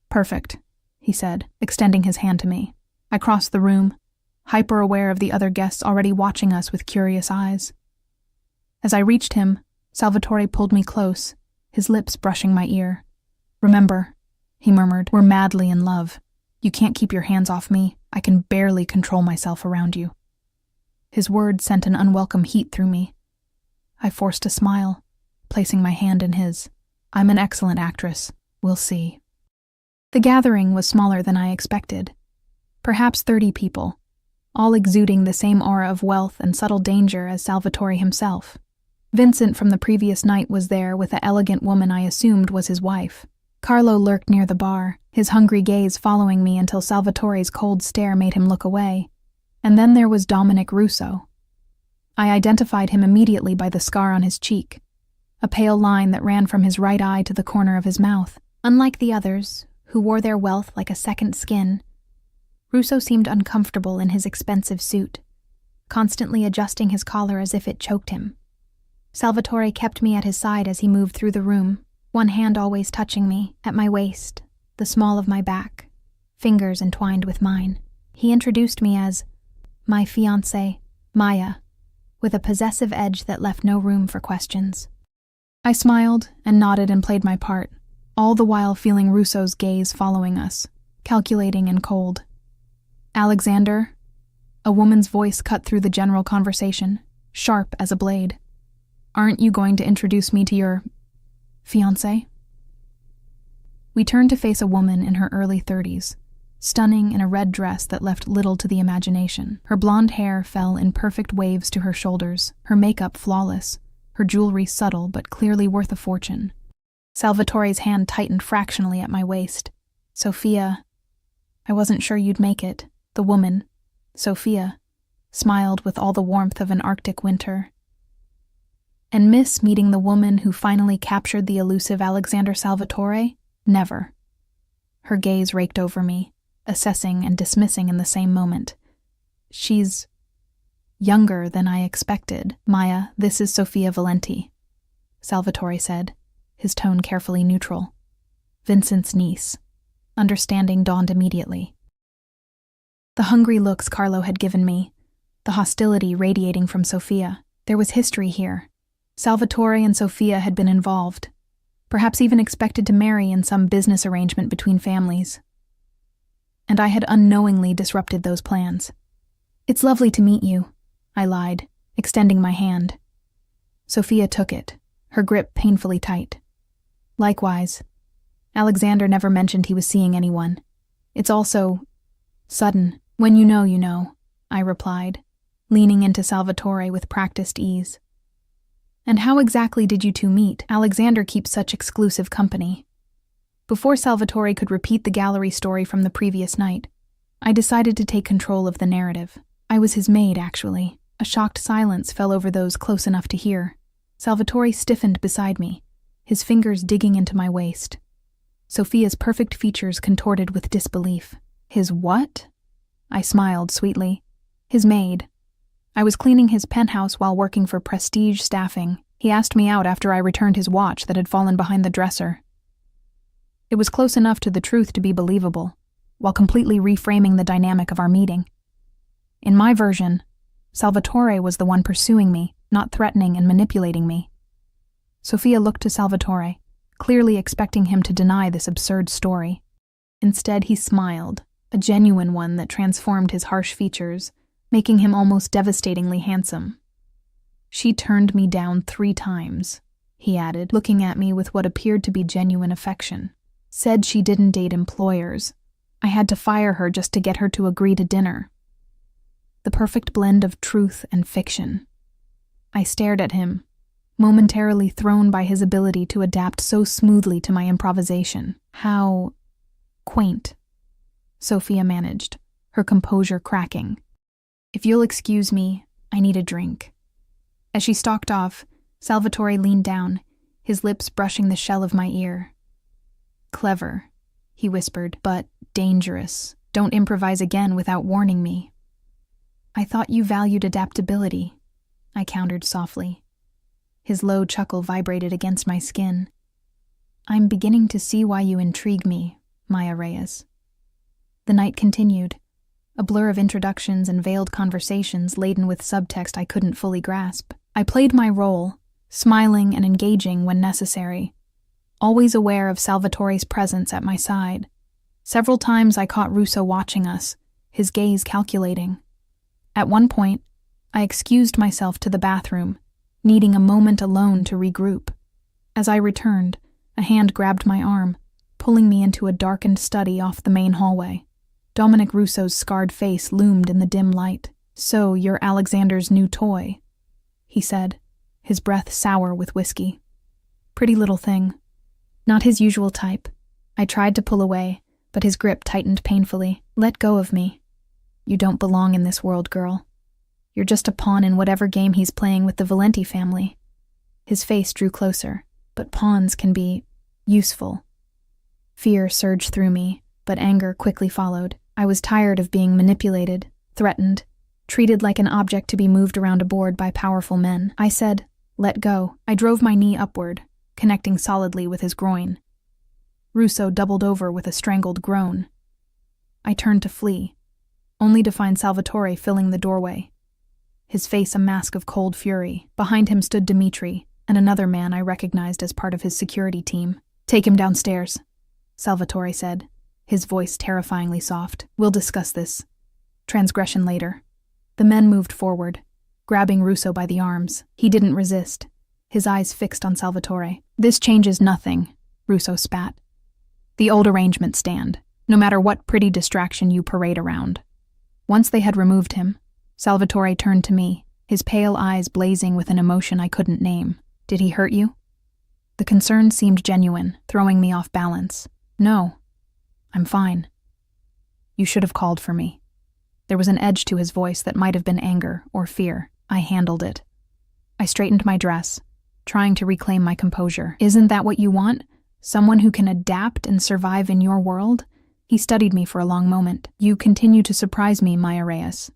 "Perfect," he said, extending his hand to me. I crossed the room, hyper-aware of the other guests already watching us with curious eyes. As I reached him, Salvatore pulled me close, his lips brushing my ear. "Remember," he murmured, "we're madly in love. You can't keep your hands off me. I can barely control myself around you." His words sent an unwelcome heat through me. I forced a smile, placing my hand in his. "I'm an excellent actress. We'll see." The gathering was smaller than I expected. Perhaps 30 people, all exuding the same aura of wealth and subtle danger as Salvatore himself. Vincent from the previous night was there with the elegant woman I assumed was his wife. Carlo lurked near the bar, his hungry gaze following me until Salvatore's cold stare made him look away. And then there was Dominic Russo. I identified him immediately by the scar on his cheek, a pale line that ran from his right eye to the corner of his mouth. Unlike the others, who wore their wealth like a second skin, Russo seemed uncomfortable in his expensive suit, constantly adjusting his collar as if it choked him. Salvatore kept me at his side as he moved through the room, one hand always touching me, at my waist, the small of my back, fingers entwined with mine. He introduced me as my fiancée, Maya, with a possessive edge that left no room for questions. I smiled and nodded and played my part, all the while feeling Russo's gaze following us, calculating and cold. "Alexander," a woman's voice cut through the general conversation, sharp as a blade. "Aren't you going to introduce me to your fiancé?" We turned to face a woman in her early 30s, stunning in a red dress that left little to the imagination. Her blonde hair fell in perfect waves to her shoulders, her makeup flawless, her jewelry subtle but clearly worth a fortune. Salvatore's hand tightened fractionally at my waist. "Sophia, I wasn't sure you'd make it." The woman, Sophia, smiled with all the warmth of an Arctic winter. And miss meeting the woman who finally captured the elusive Alexander Salvatore? Never. Her gaze raked over me, assessing and dismissing in the same moment. "She's younger than I expected. Maya, this is Sophia Valenti," Salvatore said, his tone carefully neutral. "Vincent's niece." Understanding dawned immediately. The hungry looks Carlo had given me, the hostility radiating from Sophia. There was history here. Salvatore and Sophia had been involved, perhaps even expected to marry in some business arrangement between families. And I had unknowingly disrupted those plans. "It's lovely to meet you," I lied, extending my hand. Sophia took it, her grip painfully tight. "Likewise. Alexander never mentioned he was seeing anyone. It's also sudden. When you know," I replied, leaning into Salvatore with practiced ease. "And how exactly did you two meet? Alexander keeps such exclusive company." Before Salvatore could repeat the gallery story from the previous night, I decided to take control of the narrative. I was his maid, actually. A shocked silence fell over those close enough to hear. Salvatore stiffened beside me, his fingers digging into my waist. Sophia's perfect features contorted with disbelief. "His what?" I smiled sweetly. "His maid. I was cleaning his penthouse while working for Prestige Staffing. He asked me out after I returned his watch that had fallen behind the dresser." It was close enough to the truth to be believable, while completely reframing the dynamic of our meeting. In my version, Salvatore was the one pursuing me, not threatening and manipulating me. Sophia looked to Salvatore, clearly expecting him to deny this absurd story. Instead, he smiled, a genuine one that transformed his harsh features, making him almost devastatingly handsome. "She turned me down 3 times, he added, looking at me with what appeared to be genuine affection. "Said she didn't date employers. I had to fire her just to get her to agree to dinner." The perfect blend of truth and fiction. I stared at him, momentarily thrown by his ability to adapt so smoothly to my improvisation. "How quaint," Sophia managed, her composure cracking. "If you'll excuse me, I need a drink." As she stalked off, Salvatore leaned down, his lips brushing the shell of my ear. "Clever," he whispered, "but dangerous. Don't improvise again without warning me." "I thought you valued adaptability," I countered softly. His low chuckle vibrated against my skin. I'm beginning to see why you intrigue me, Maya Reyes. The night continued, a blur of introductions and veiled conversations laden with subtext I couldn't fully grasp. I played my role, smiling and engaging when necessary, always aware of Salvatore's presence at my side. Several times I caught Russo watching us, his gaze calculating. At one point, I excused myself to the bathroom, needing a moment alone to regroup. As I returned, a hand grabbed my arm, pulling me into a darkened study off the main hallway. Dominic Russo's scarred face loomed in the dim light. "So, you're Alexander's new toy," he said, his breath sour with whiskey. "Pretty little thing." Not his usual type. I tried to pull away, but his grip tightened painfully. "Let go of me. You don't belong in this world, girl. You're just a pawn in whatever game he's playing with the Valenti family." His face drew closer, but pawns can be useful. Fear surged through me, but anger quickly followed. I was tired of being manipulated, threatened, treated like an object to be moved around a board by powerful men. I said, "Let go." I drove my knee upward, connecting solidly with his groin. Russo doubled over with a strangled groan. I turned to flee, only to find Salvatore filling the doorway, his face a mask of cold fury. Behind him stood Dimitri, and another man I recognized as part of his security team. "Take him downstairs," Salvatore said, his voice terrifyingly soft. "We'll discuss this transgression later." The men moved forward, grabbing Russo by the arms. He didn't resist, his eyes fixed on Salvatore. "This changes nothing," Russo spat. "The old arrangements stand, no matter what pretty distraction you parade around." Once they had removed him, Salvatore turned to me, his pale eyes blazing with an emotion I couldn't name. "Did he hurt you?" The concern seemed genuine, throwing me off balance. "No, I'm fine." "You should have called for me." There was an edge to his voice that might have been anger or fear. I handled it. I straightened my dress, trying to reclaim my composure. "Isn't that what you want? Someone who can adapt and survive in your world?" He studied me for a long moment. "You continue to surprise me, Maya Reyes."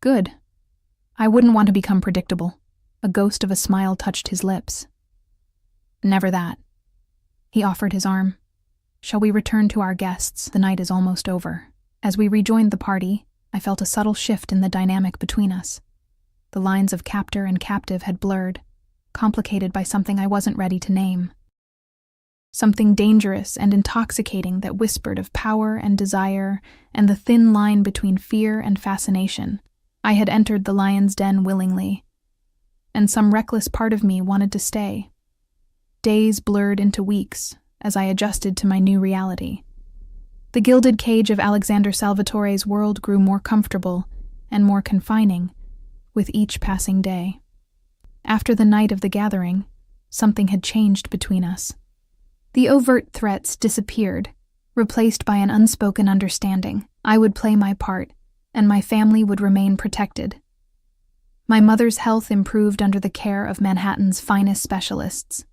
"Good. I wouldn't want to become predictable." A ghost of a smile touched his lips. "Never that." He offered his arm. "Shall we return to our guests? The night is almost over." As we rejoined the party, I felt a subtle shift in the dynamic between us. The lines of captor and captive had blurred, complicated by something I wasn't ready to name. Something dangerous and intoxicating that whispered of power and desire and the thin line between fear and fascination. I had entered the lion's den willingly, and some reckless part of me wanted to stay. Days blurred into weeks as I adjusted to my new reality. The gilded cage of Alexander Salvatore's world grew more comfortable and more confining with each passing day. After the night of the gathering, something had changed between us. The overt threats disappeared, replaced by an unspoken understanding. I would play my part, and my family would remain protected. My mother's health improved under the care of Manhattan's finest specialists.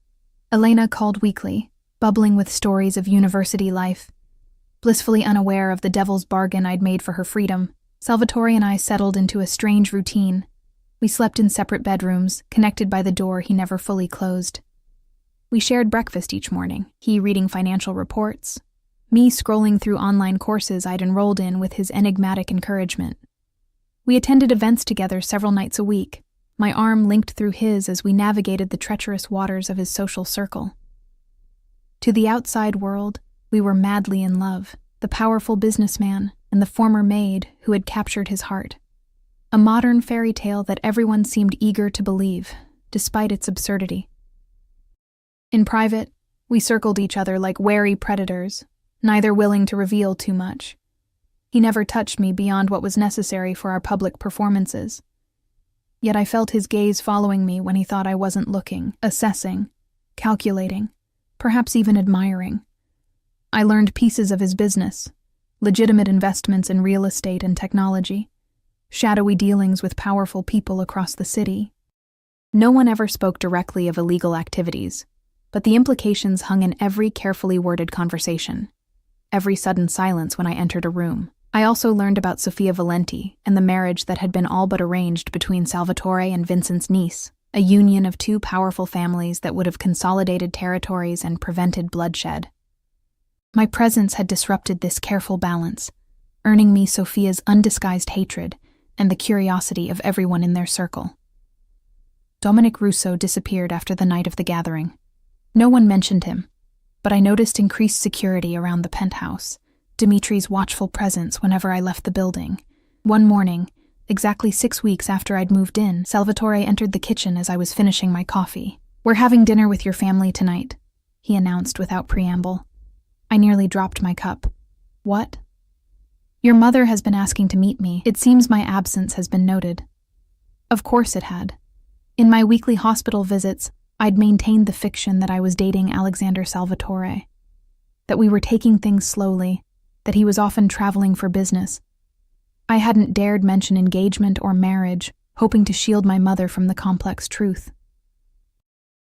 Elena called weekly, bubbling with stories of university life. Blissfully unaware of the devil's bargain I'd made for her freedom, Salvatore and I settled into a strange routine. We slept in separate bedrooms, connected by the door he never fully closed. We shared breakfast each morning, he reading financial reports, me scrolling through online courses I'd enrolled in with his enigmatic encouragement. We attended events together several nights a week, my arm linked through his as we navigated the treacherous waters of his social circle. To the outside world, we were madly in love, the powerful businessman and the former maid who had captured his heart. A modern fairy tale that everyone seemed eager to believe, despite its absurdity. In private, we circled each other like wary predators, neither willing to reveal too much. He never touched me beyond what was necessary for our public performances. Yet I felt his gaze following me when he thought I wasn't looking, assessing, calculating, perhaps even admiring. I learned pieces of his business, legitimate investments in real estate and technology, shadowy dealings with powerful people across the city. No one ever spoke directly of illegal activities, but the implications hung in every carefully worded conversation, every sudden silence when I entered a room. I also learned about Sofia Valenti and the marriage that had been all but arranged between Salvatore and Vincent's niece. a union of two powerful families that would have consolidated territories and prevented bloodshed. My presence had disrupted this careful balance, earning me Sophia's undisguised hatred and the curiosity of everyone in their circle. Dominic Rousseau disappeared after the night of the gathering. No one mentioned him, but I noticed increased security around the penthouse, Dimitri's watchful presence whenever I left the building. One morning, exactly 6 weeks after I'd moved in, Salvatore entered the kitchen as I was finishing my coffee. "We're having dinner with your family tonight," he announced without preamble. I nearly dropped my cup. "What?" "Your mother has been asking to meet me. It seems my absence has been noted." Of course it had. In my weekly hospital visits, I'd maintained the fiction that I was dating Alexander Salvatore, that we were taking things slowly, that he was often traveling for business. I hadn't dared mention engagement or marriage, hoping to shield my mother from the complex truth.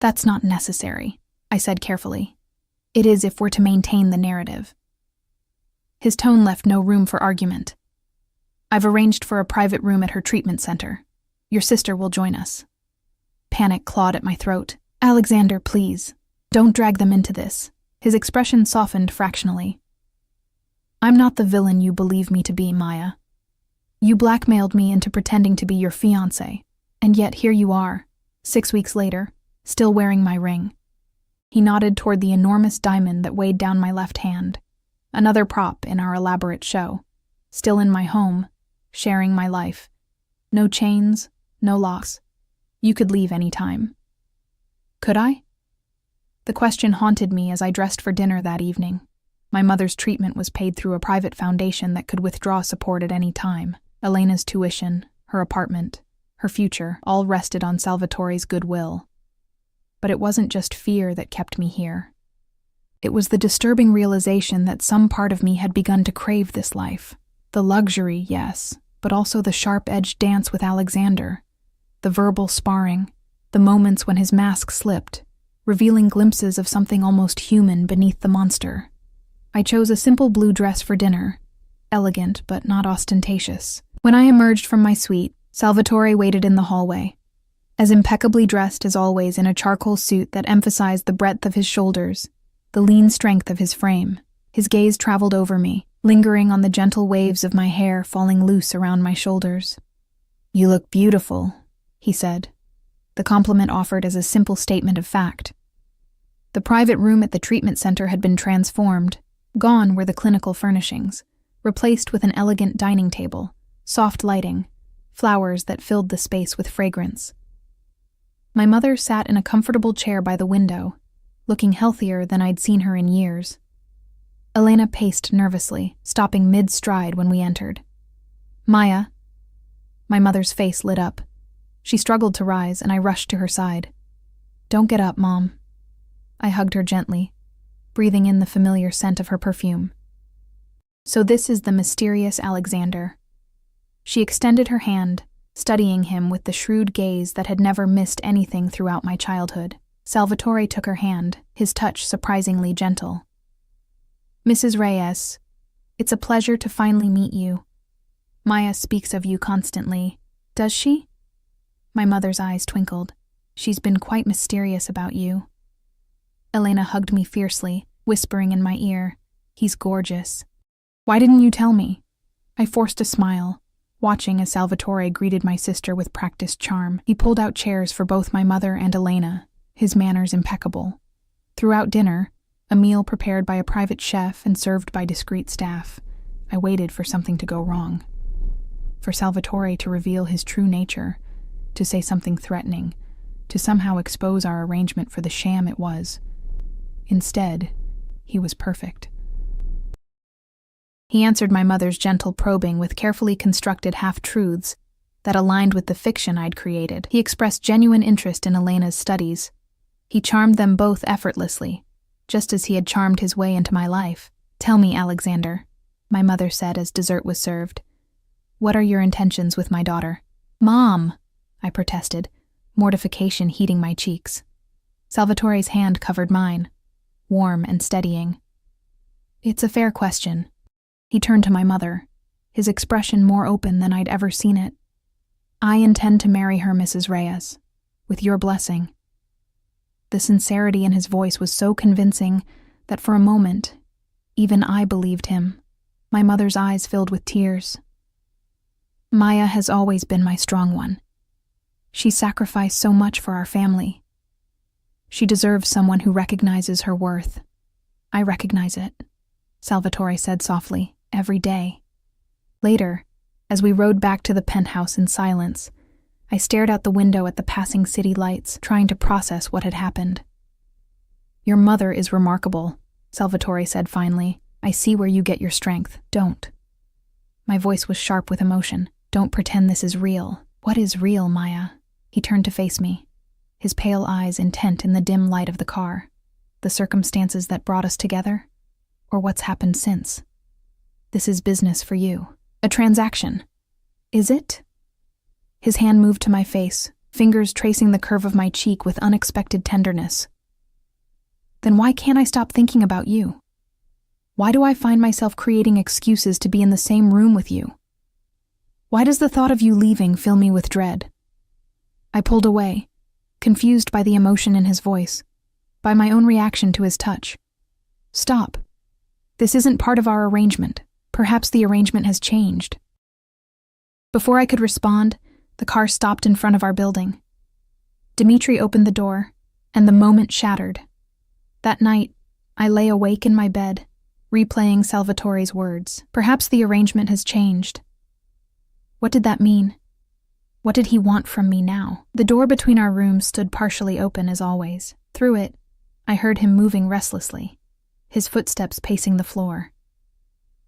"That's not necessary," I said carefully. "It is if we're to maintain the narrative." His tone left no room for argument. "I've arranged for a private room at her treatment center. Your sister will join us." Panic clawed at my throat. "Alexander, please, don't drag them into this." His expression softened fractionally. "I'm not the villain you believe me to be, Maya. You blackmailed me into pretending to be your fiancé, and yet here you are, 6 weeks later, still wearing my ring." He nodded toward the enormous diamond that weighed down my left hand, another prop in our elaborate show, still in my home, sharing my life. No chains, no locks. You could leave any time. Could I? The question haunted me as I dressed for dinner that evening. My mother's treatment was paid through a private foundation that could withdraw support at any time. Elena's tuition, her apartment, her future, all rested on Salvatore's goodwill. But it wasn't just fear that kept me here. It was the disturbing realization that some part of me had begun to crave this life. The luxury, yes, but also the sharp-edged dance with Alexander, the verbal sparring, the moments when his mask slipped, revealing glimpses of something almost human beneath the monster. I chose a simple blue dress for dinner, elegant but not ostentatious. When I emerged from my suite, Salvatore waited in the hallway, as impeccably dressed as always in a charcoal suit that emphasized the breadth of his shoulders, the lean strength of his frame. His gaze traveled over me, lingering on the gentle waves of my hair falling loose around my shoulders. "You look beautiful," he said, the compliment offered as a simple statement of fact. The private room at the treatment center had been transformed. Gone were the clinical furnishings, replaced with an elegant dining table, soft lighting, flowers that filled the space with fragrance. My mother sat in a comfortable chair by the window, looking healthier than I'd seen her in years. Elena paced nervously, stopping mid-stride when we entered. "Maya." My mother's face lit up. She struggled to rise, and I rushed to her side. "Don't get up, Mom." I hugged her gently, breathing in the familiar scent of her perfume. "So this is the mysterious Alexander." She extended her hand, studying him with the shrewd gaze that had never missed anything throughout my childhood. Salvatore took her hand, his touch surprisingly gentle. "Mrs. Reyes, it's a pleasure to finally meet you. Maya speaks of you constantly. Does she?" My mother's eyes twinkled. "She's been quite mysterious about you." Elena hugged me fiercely, whispering in my ear, "He's gorgeous." "Why didn't you tell me?" I forced a smile, watching as Salvatore greeted my sister with practiced charm. He pulled out chairs for both my mother and Elena, his manners impeccable. Throughout dinner, a meal prepared by a private chef and served by discreet staff, I waited for something to go wrong. For Salvatore to reveal his true nature, to say something threatening, to somehow expose our arrangement for the sham it was. Instead, he was perfect. He answered my mother's gentle probing with carefully constructed half-truths that aligned with the fiction I'd created. He expressed genuine interest in Elena's studies. He charmed them both effortlessly, just as he had charmed his way into my life. "Tell me, Alexander," my mother said as dessert was served. "What are your intentions with my daughter?" "Mom," I protested, mortification heating my cheeks. Salvatore's hand covered mine, warm and steadying. "It's a fair question." He turned to my mother, his expression more open than I'd ever seen it. "I intend to marry her, Mrs. Reyes. with your blessing." The sincerity in his voice was so convincing that for a moment, even I believed him. My mother's eyes filled with tears. "Maya has always been my strong one. She sacrificed so much for our family. She deserves someone who recognizes her worth." "I recognize it," Salvatore said softly, "every day." Later, as we rode back to the penthouse in silence, I stared out the window at the passing city lights, trying to process what had happened. "Your mother is remarkable," Salvatore said finally. "I see where you get your strength. Don't." My voice was sharp with emotion. "Don't pretend this is real." "What is real, Maya?" He turned to face me, his pale eyes intent in the dim light of the car. "The circumstances that brought us together? Or what's happened since? This is business for you. A transaction." "Is it?" His hand moved to my face, fingers tracing the curve of my cheek with unexpected tenderness. "Then why can't I stop thinking about you? Why do I find myself creating excuses to be in the same room with you? Why does the thought of you leaving fill me with dread?" I pulled away, confused by the emotion in his voice, by my own reaction to his touch. "Stop. This isn't part of our arrangement. Perhaps the arrangement has changed." Before I could respond, the car stopped in front of our building. Dimitri opened the door, and the moment shattered. That night, I lay awake in my bed, replaying Salvatore's words. Perhaps the arrangement has changed. What did that mean? What did he want from me now? The door between our rooms stood partially open as always. Through it, I heard him moving restlessly, his footsteps pacing the floor.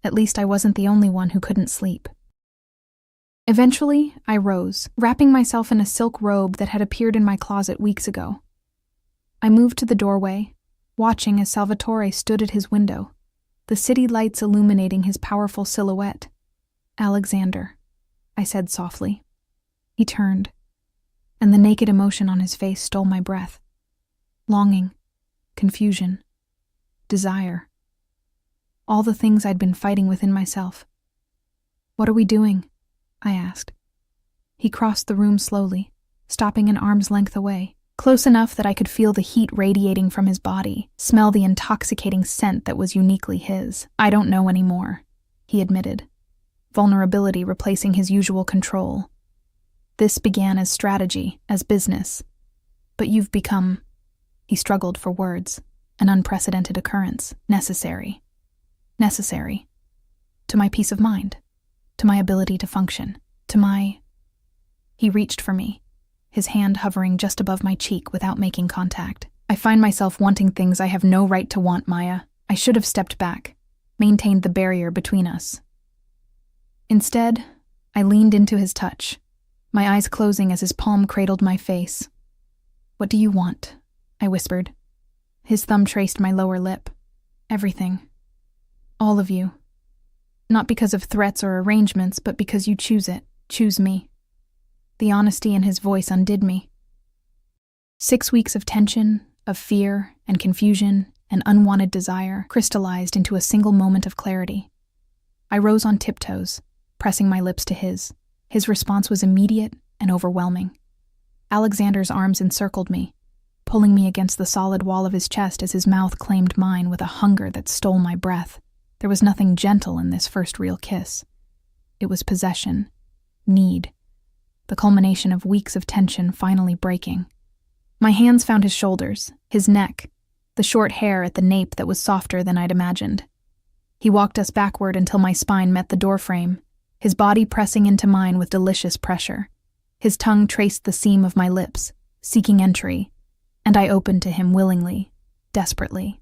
At least I wasn't the only one who couldn't sleep. Eventually, I rose, wrapping myself in a silk robe that had appeared in my closet weeks ago. I moved to the doorway, watching as Salvatore stood at his window, the city lights illuminating his powerful silhouette. "Alexander," I said softly. He turned, and the naked emotion on his face stole my breath. Longing, confusion, desire. All the things I'd been fighting within myself. "What are we doing?" I asked. He crossed the room slowly, stopping an arm's length away, close enough that I could feel the heat radiating from his body, smell the intoxicating scent that was uniquely his. "I don't know anymore," he admitted, vulnerability replacing his usual control. "This began as strategy, as business. But you've become," he struggled for words, "an unprecedented occurrence, necessary. Necessary. To my peace of mind. To my ability to function. To my—" He reached for me, his hand hovering just above my cheek without making contact. "I find myself wanting things I have no right to want, Maya. I should have stepped back, maintained the barrier between us." Instead, I leaned into his touch, my eyes closing as his palm cradled my face. "What do you want?" I whispered. His thumb traced my lower lip. "Everything. All of you. Not because of threats or arrangements, but because you choose it. Choose me." The honesty in his voice undid me. 6 weeks of tension, of fear and confusion and unwanted desire crystallized into a single moment of clarity. I rose on tiptoes, pressing my lips to his. His response was immediate and overwhelming. Alexander's arms encircled me, pulling me against the solid wall of his chest as his mouth claimed mine with a hunger that stole my breath. There was nothing gentle in this first real kiss. It was possession, need, the culmination of weeks of tension finally breaking. My hands found his shoulders, his neck, the short hair at the nape that was softer than I'd imagined. He walked us backward until my spine met the doorframe, his body pressing into mine with delicious pressure. His tongue traced the seam of my lips, seeking entry, and I opened to him willingly, desperately.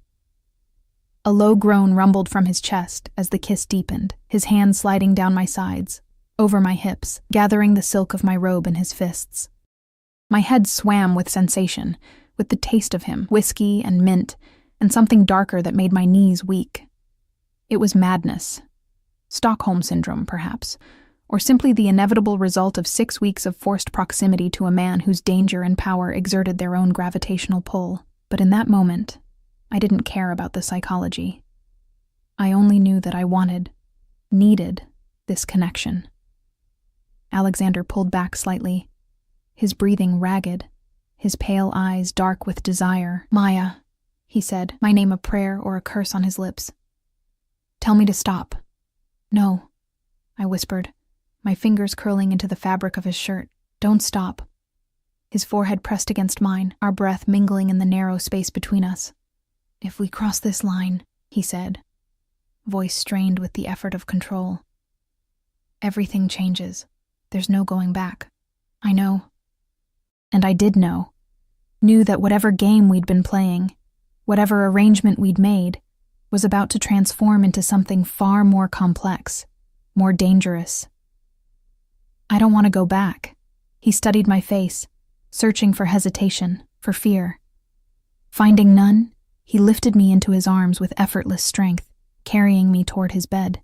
A low groan rumbled from his chest as the kiss deepened, his hand sliding down my sides, over my hips, gathering the silk of my robe in his fists. My head swam with sensation, with the taste of him, whiskey and mint, and something darker that made my knees weak. It was madness. Stockholm Syndrome, perhaps, or simply the inevitable result of 6 weeks of forced proximity to a man whose danger and power exerted their own gravitational pull. But in that moment, I didn't care about the psychology. I only knew that I wanted, needed, this connection. Alexander pulled back slightly, his breathing ragged, his pale eyes dark with desire. "Maya," he said, my name a prayer or a curse on his lips. "Tell me to stop." "No," I whispered, my fingers curling into the fabric of his shirt. "Don't stop." His forehead pressed against mine, our breath mingling in the narrow space between us. "If we cross this line," he said, voice strained with the effort of control, "everything changes. There's no going back." I know. And I did know. Knew that whatever game we'd been playing, whatever arrangement we'd made, was about to transform into something far more complex, more dangerous. "I don't want to go back." He studied my face, searching for hesitation, for fear. Finding none, he lifted me into his arms with effortless strength, carrying me toward his bed.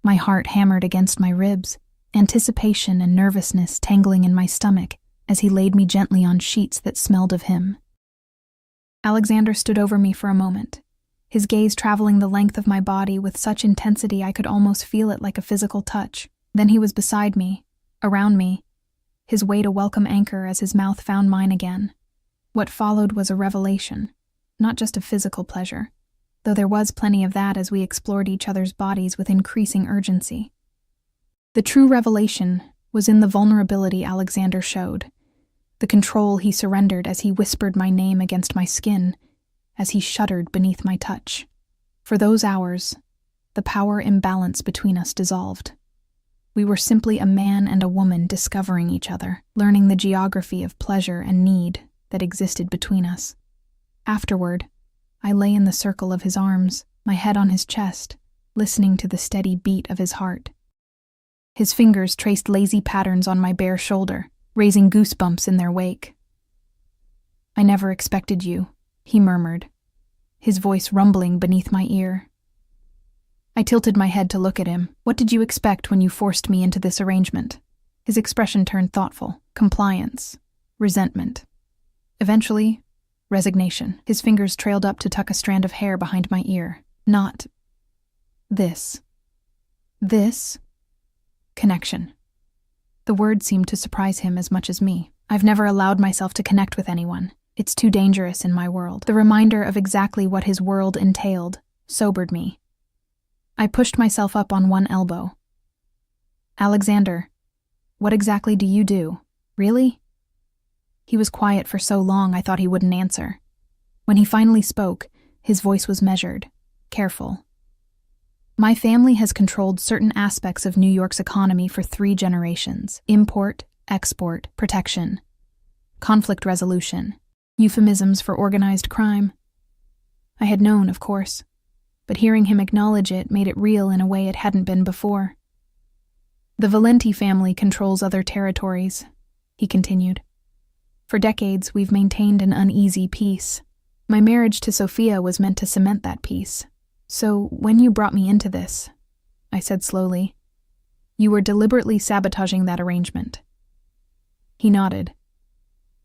My heart hammered against my ribs, anticipation and nervousness tangling in my stomach as he laid me gently on sheets that smelled of him. Alexander stood over me for a moment, his gaze traveling the length of my body with such intensity I could almost feel it like a physical touch. Then he was beside me, around me, his weight a welcome anchor as his mouth found mine again. What followed was a revelation, not just of physical pleasure, though there was plenty of that as we explored each other's bodies with increasing urgency. The true revelation was in the vulnerability Alexander showed, the control he surrendered as he whispered my name against my skin, as he shuddered beneath my touch. For those hours, the power imbalance between us dissolved. We were simply a man and a woman discovering each other, learning the geography of pleasure and need that existed between us. Afterward, I lay in the circle of his arms, my head on his chest, listening to the steady beat of his heart. His fingers traced lazy patterns on my bare shoulder, raising goosebumps in their wake. "I never expected you," he murmured, his voice rumbling beneath my ear. I tilted my head to look at him. "What did you expect when you forced me into this arrangement?" His expression turned thoughtful. Compliance. Resentment. Eventually, resignation. His fingers trailed up to tuck a strand of hair behind my ear. "Not this. This? Connection." The word seemed to surprise him as much as me. "I've never allowed myself to connect with anyone. It's too dangerous in my world." The reminder of exactly what his world entailed sobered me. I pushed myself up on one elbow. "Alexander, what exactly do you do? Really?" He was quiet for so long I thought he wouldn't answer. When he finally spoke, his voice was measured, careful. "My family has controlled certain aspects of New York's economy for 3 generations. Import, export, protection, conflict resolution, euphemisms for organized crime." I had known, of course, but hearing him acknowledge it made it real in a way it hadn't been before. "The Valenti family controls other territories," he continued. "For decades, we've maintained an uneasy peace. My marriage to Sophia was meant to cement that peace. So, when you brought me into this," I said slowly, "you were deliberately sabotaging that arrangement." He nodded.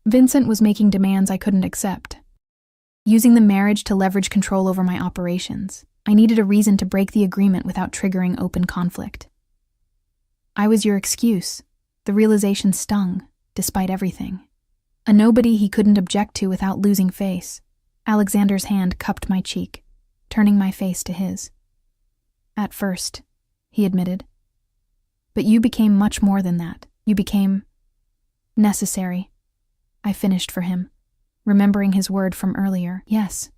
"Vincent was making demands I couldn't accept. Using the marriage to leverage control over my operations. I needed a reason to break the agreement without triggering open conflict. I was your excuse." The realization stung, despite everything. A nobody he couldn't object to without losing face. Alexander's hand cupped my cheek, turning my face to his. "At first," he admitted. "But you became much more than that. You became necessary." I finished for him, remembering his word from earlier. "Yes."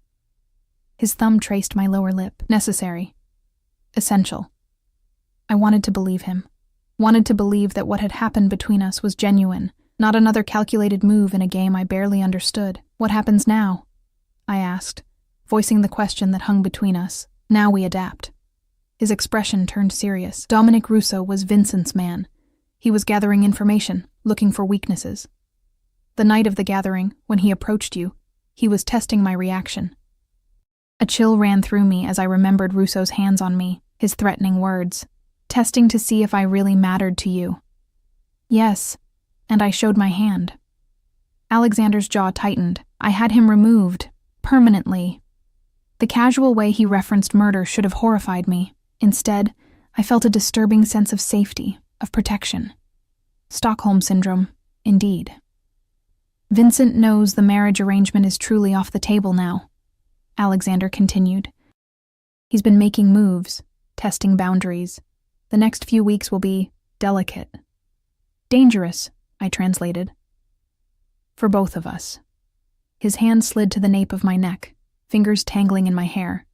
His thumb traced my lower lip. "Necessary. Essential." I wanted to believe him. Wanted to believe that what had happened between us was genuine, not another calculated move in a game I barely understood. "What happens now?" I asked, voicing the question that hung between us. "Now we adapt." His expression turned serious. Dominic Russo was Vincent's man. He was gathering information, looking for weaknesses. The night of the gathering, when he approached you, he was testing my reaction. A chill ran through me as I remembered Russo's hands on me, his threatening words. "Testing to see if I really mattered to you." "Yes," and I showed my hand. Alexander's jaw tightened. I had him removed, permanently. The casual way he referenced murder should have horrified me. Instead, I felt a disturbing sense of safety, of protection. Stockholm Syndrome, indeed. Vincent knows the marriage arrangement is truly off the table now, Alexander continued. He's been making moves, testing boundaries. The next few weeks will be delicate. Dangerous, I translated. For both of us. His hand slid to the nape of my neck, fingers tangling in my hair.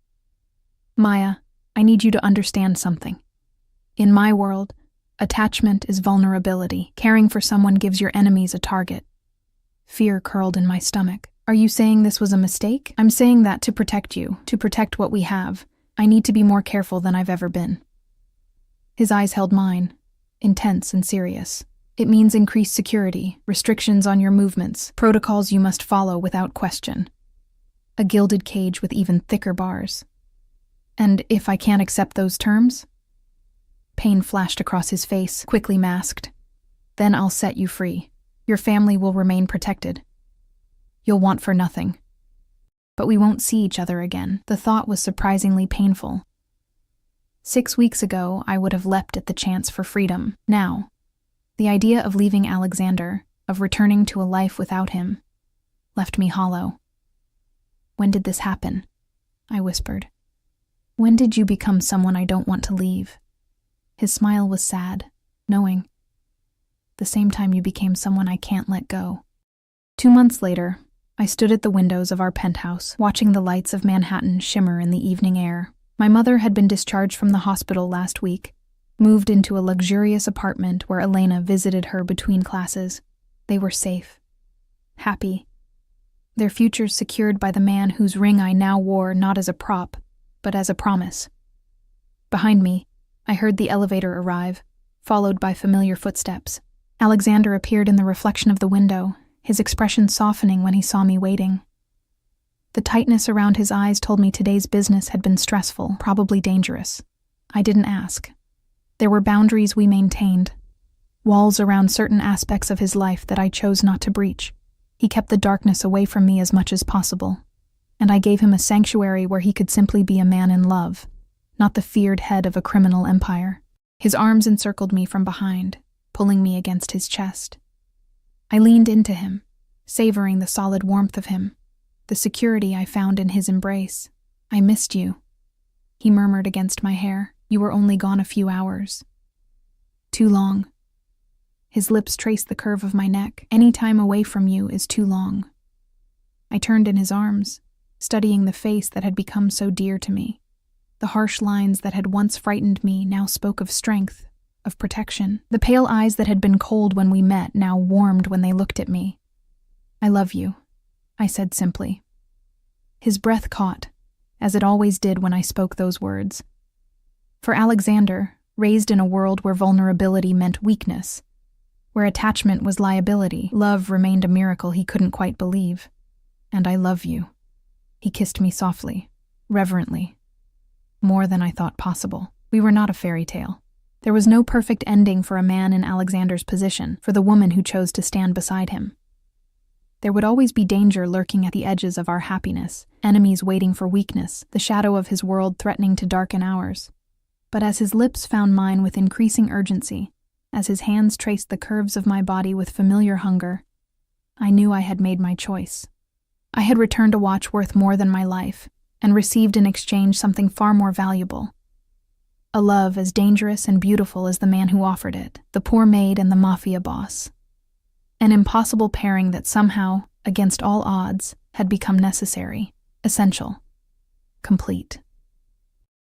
Maya, I need you to understand something. In my world, attachment is vulnerability. Caring for someone gives your enemies a target. Fear curled in my stomach. Are you saying this was a mistake? I'm saying that to protect you, to protect what we have. I need to be more careful than I've ever been. His eyes held mine, intense and serious. It means increased security, restrictions on your movements, protocols you must follow without question. A gilded cage with even thicker bars. And if I can't accept those terms? Pain flashed across his face, quickly masked. Then I'll set you free. Your family will remain protected. You'll want for nothing. But we won't see each other again. The thought was surprisingly painful. 6 weeks ago, I would have leapt at the chance for freedom. Now, the idea of leaving Alexander, of returning to a life without him, left me hollow. When did this happen? I whispered. When did you become someone I don't want to leave? His smile was sad, knowing. The same time you became someone I can't let go. 2 months later, I stood at the windows of our penthouse, watching the lights of Manhattan shimmer in the evening air. My mother had been discharged from the hospital last week, moved into a luxurious apartment where Elena visited her between classes. They were safe, happy, their futures secured by the man whose ring I now wore not as a prop, but as a promise. Behind me, I heard the elevator arrive, followed by familiar footsteps. Alexander appeared in the reflection of the window, his expression softening when he saw me waiting. The tightness around his eyes told me today's business had been stressful, probably dangerous. I didn't ask. There were boundaries we maintained, walls around certain aspects of his life that I chose not to breach. He kept the darkness away from me as much as possible, and I gave him a sanctuary where he could simply be a man in love, not the feared head of a criminal empire. His arms encircled me from behind, pulling me against his chest. I leaned into him, savoring the solid warmth of him, the security I found in his embrace. I missed you, he murmured against my hair. You were only gone a few hours. Too long. His lips traced the curve of my neck. Any time away from you is too long. I turned in his arms, studying the face that had become so dear to me. The harsh lines that had once frightened me now spoke of strength, of protection. The pale eyes that had been cold when we met now warmed when they looked at me. I love you, I said simply. His breath caught, as it always did when I spoke those words. For Alexander, raised in a world where vulnerability meant weakness, where attachment was liability, love remained a miracle he couldn't quite believe. And I love you. He kissed me softly, reverently. More than I thought possible. We were not a fairy tale. There was no perfect ending for a man in Alexander's position, for the woman who chose to stand beside him. There would always be danger lurking at the edges of our happiness, enemies waiting for weakness, the shadow of his world threatening to darken ours. But as his lips found mine with increasing urgency, as his hands traced the curves of my body with familiar hunger, I knew I had made my choice. I had returned a watch worth more than my life, and received in exchange something far more valuable. A love as dangerous and beautiful as the man who offered it, the poor maid and the Mafia boss. An impossible pairing that somehow, against all odds, had become necessary, essential, complete.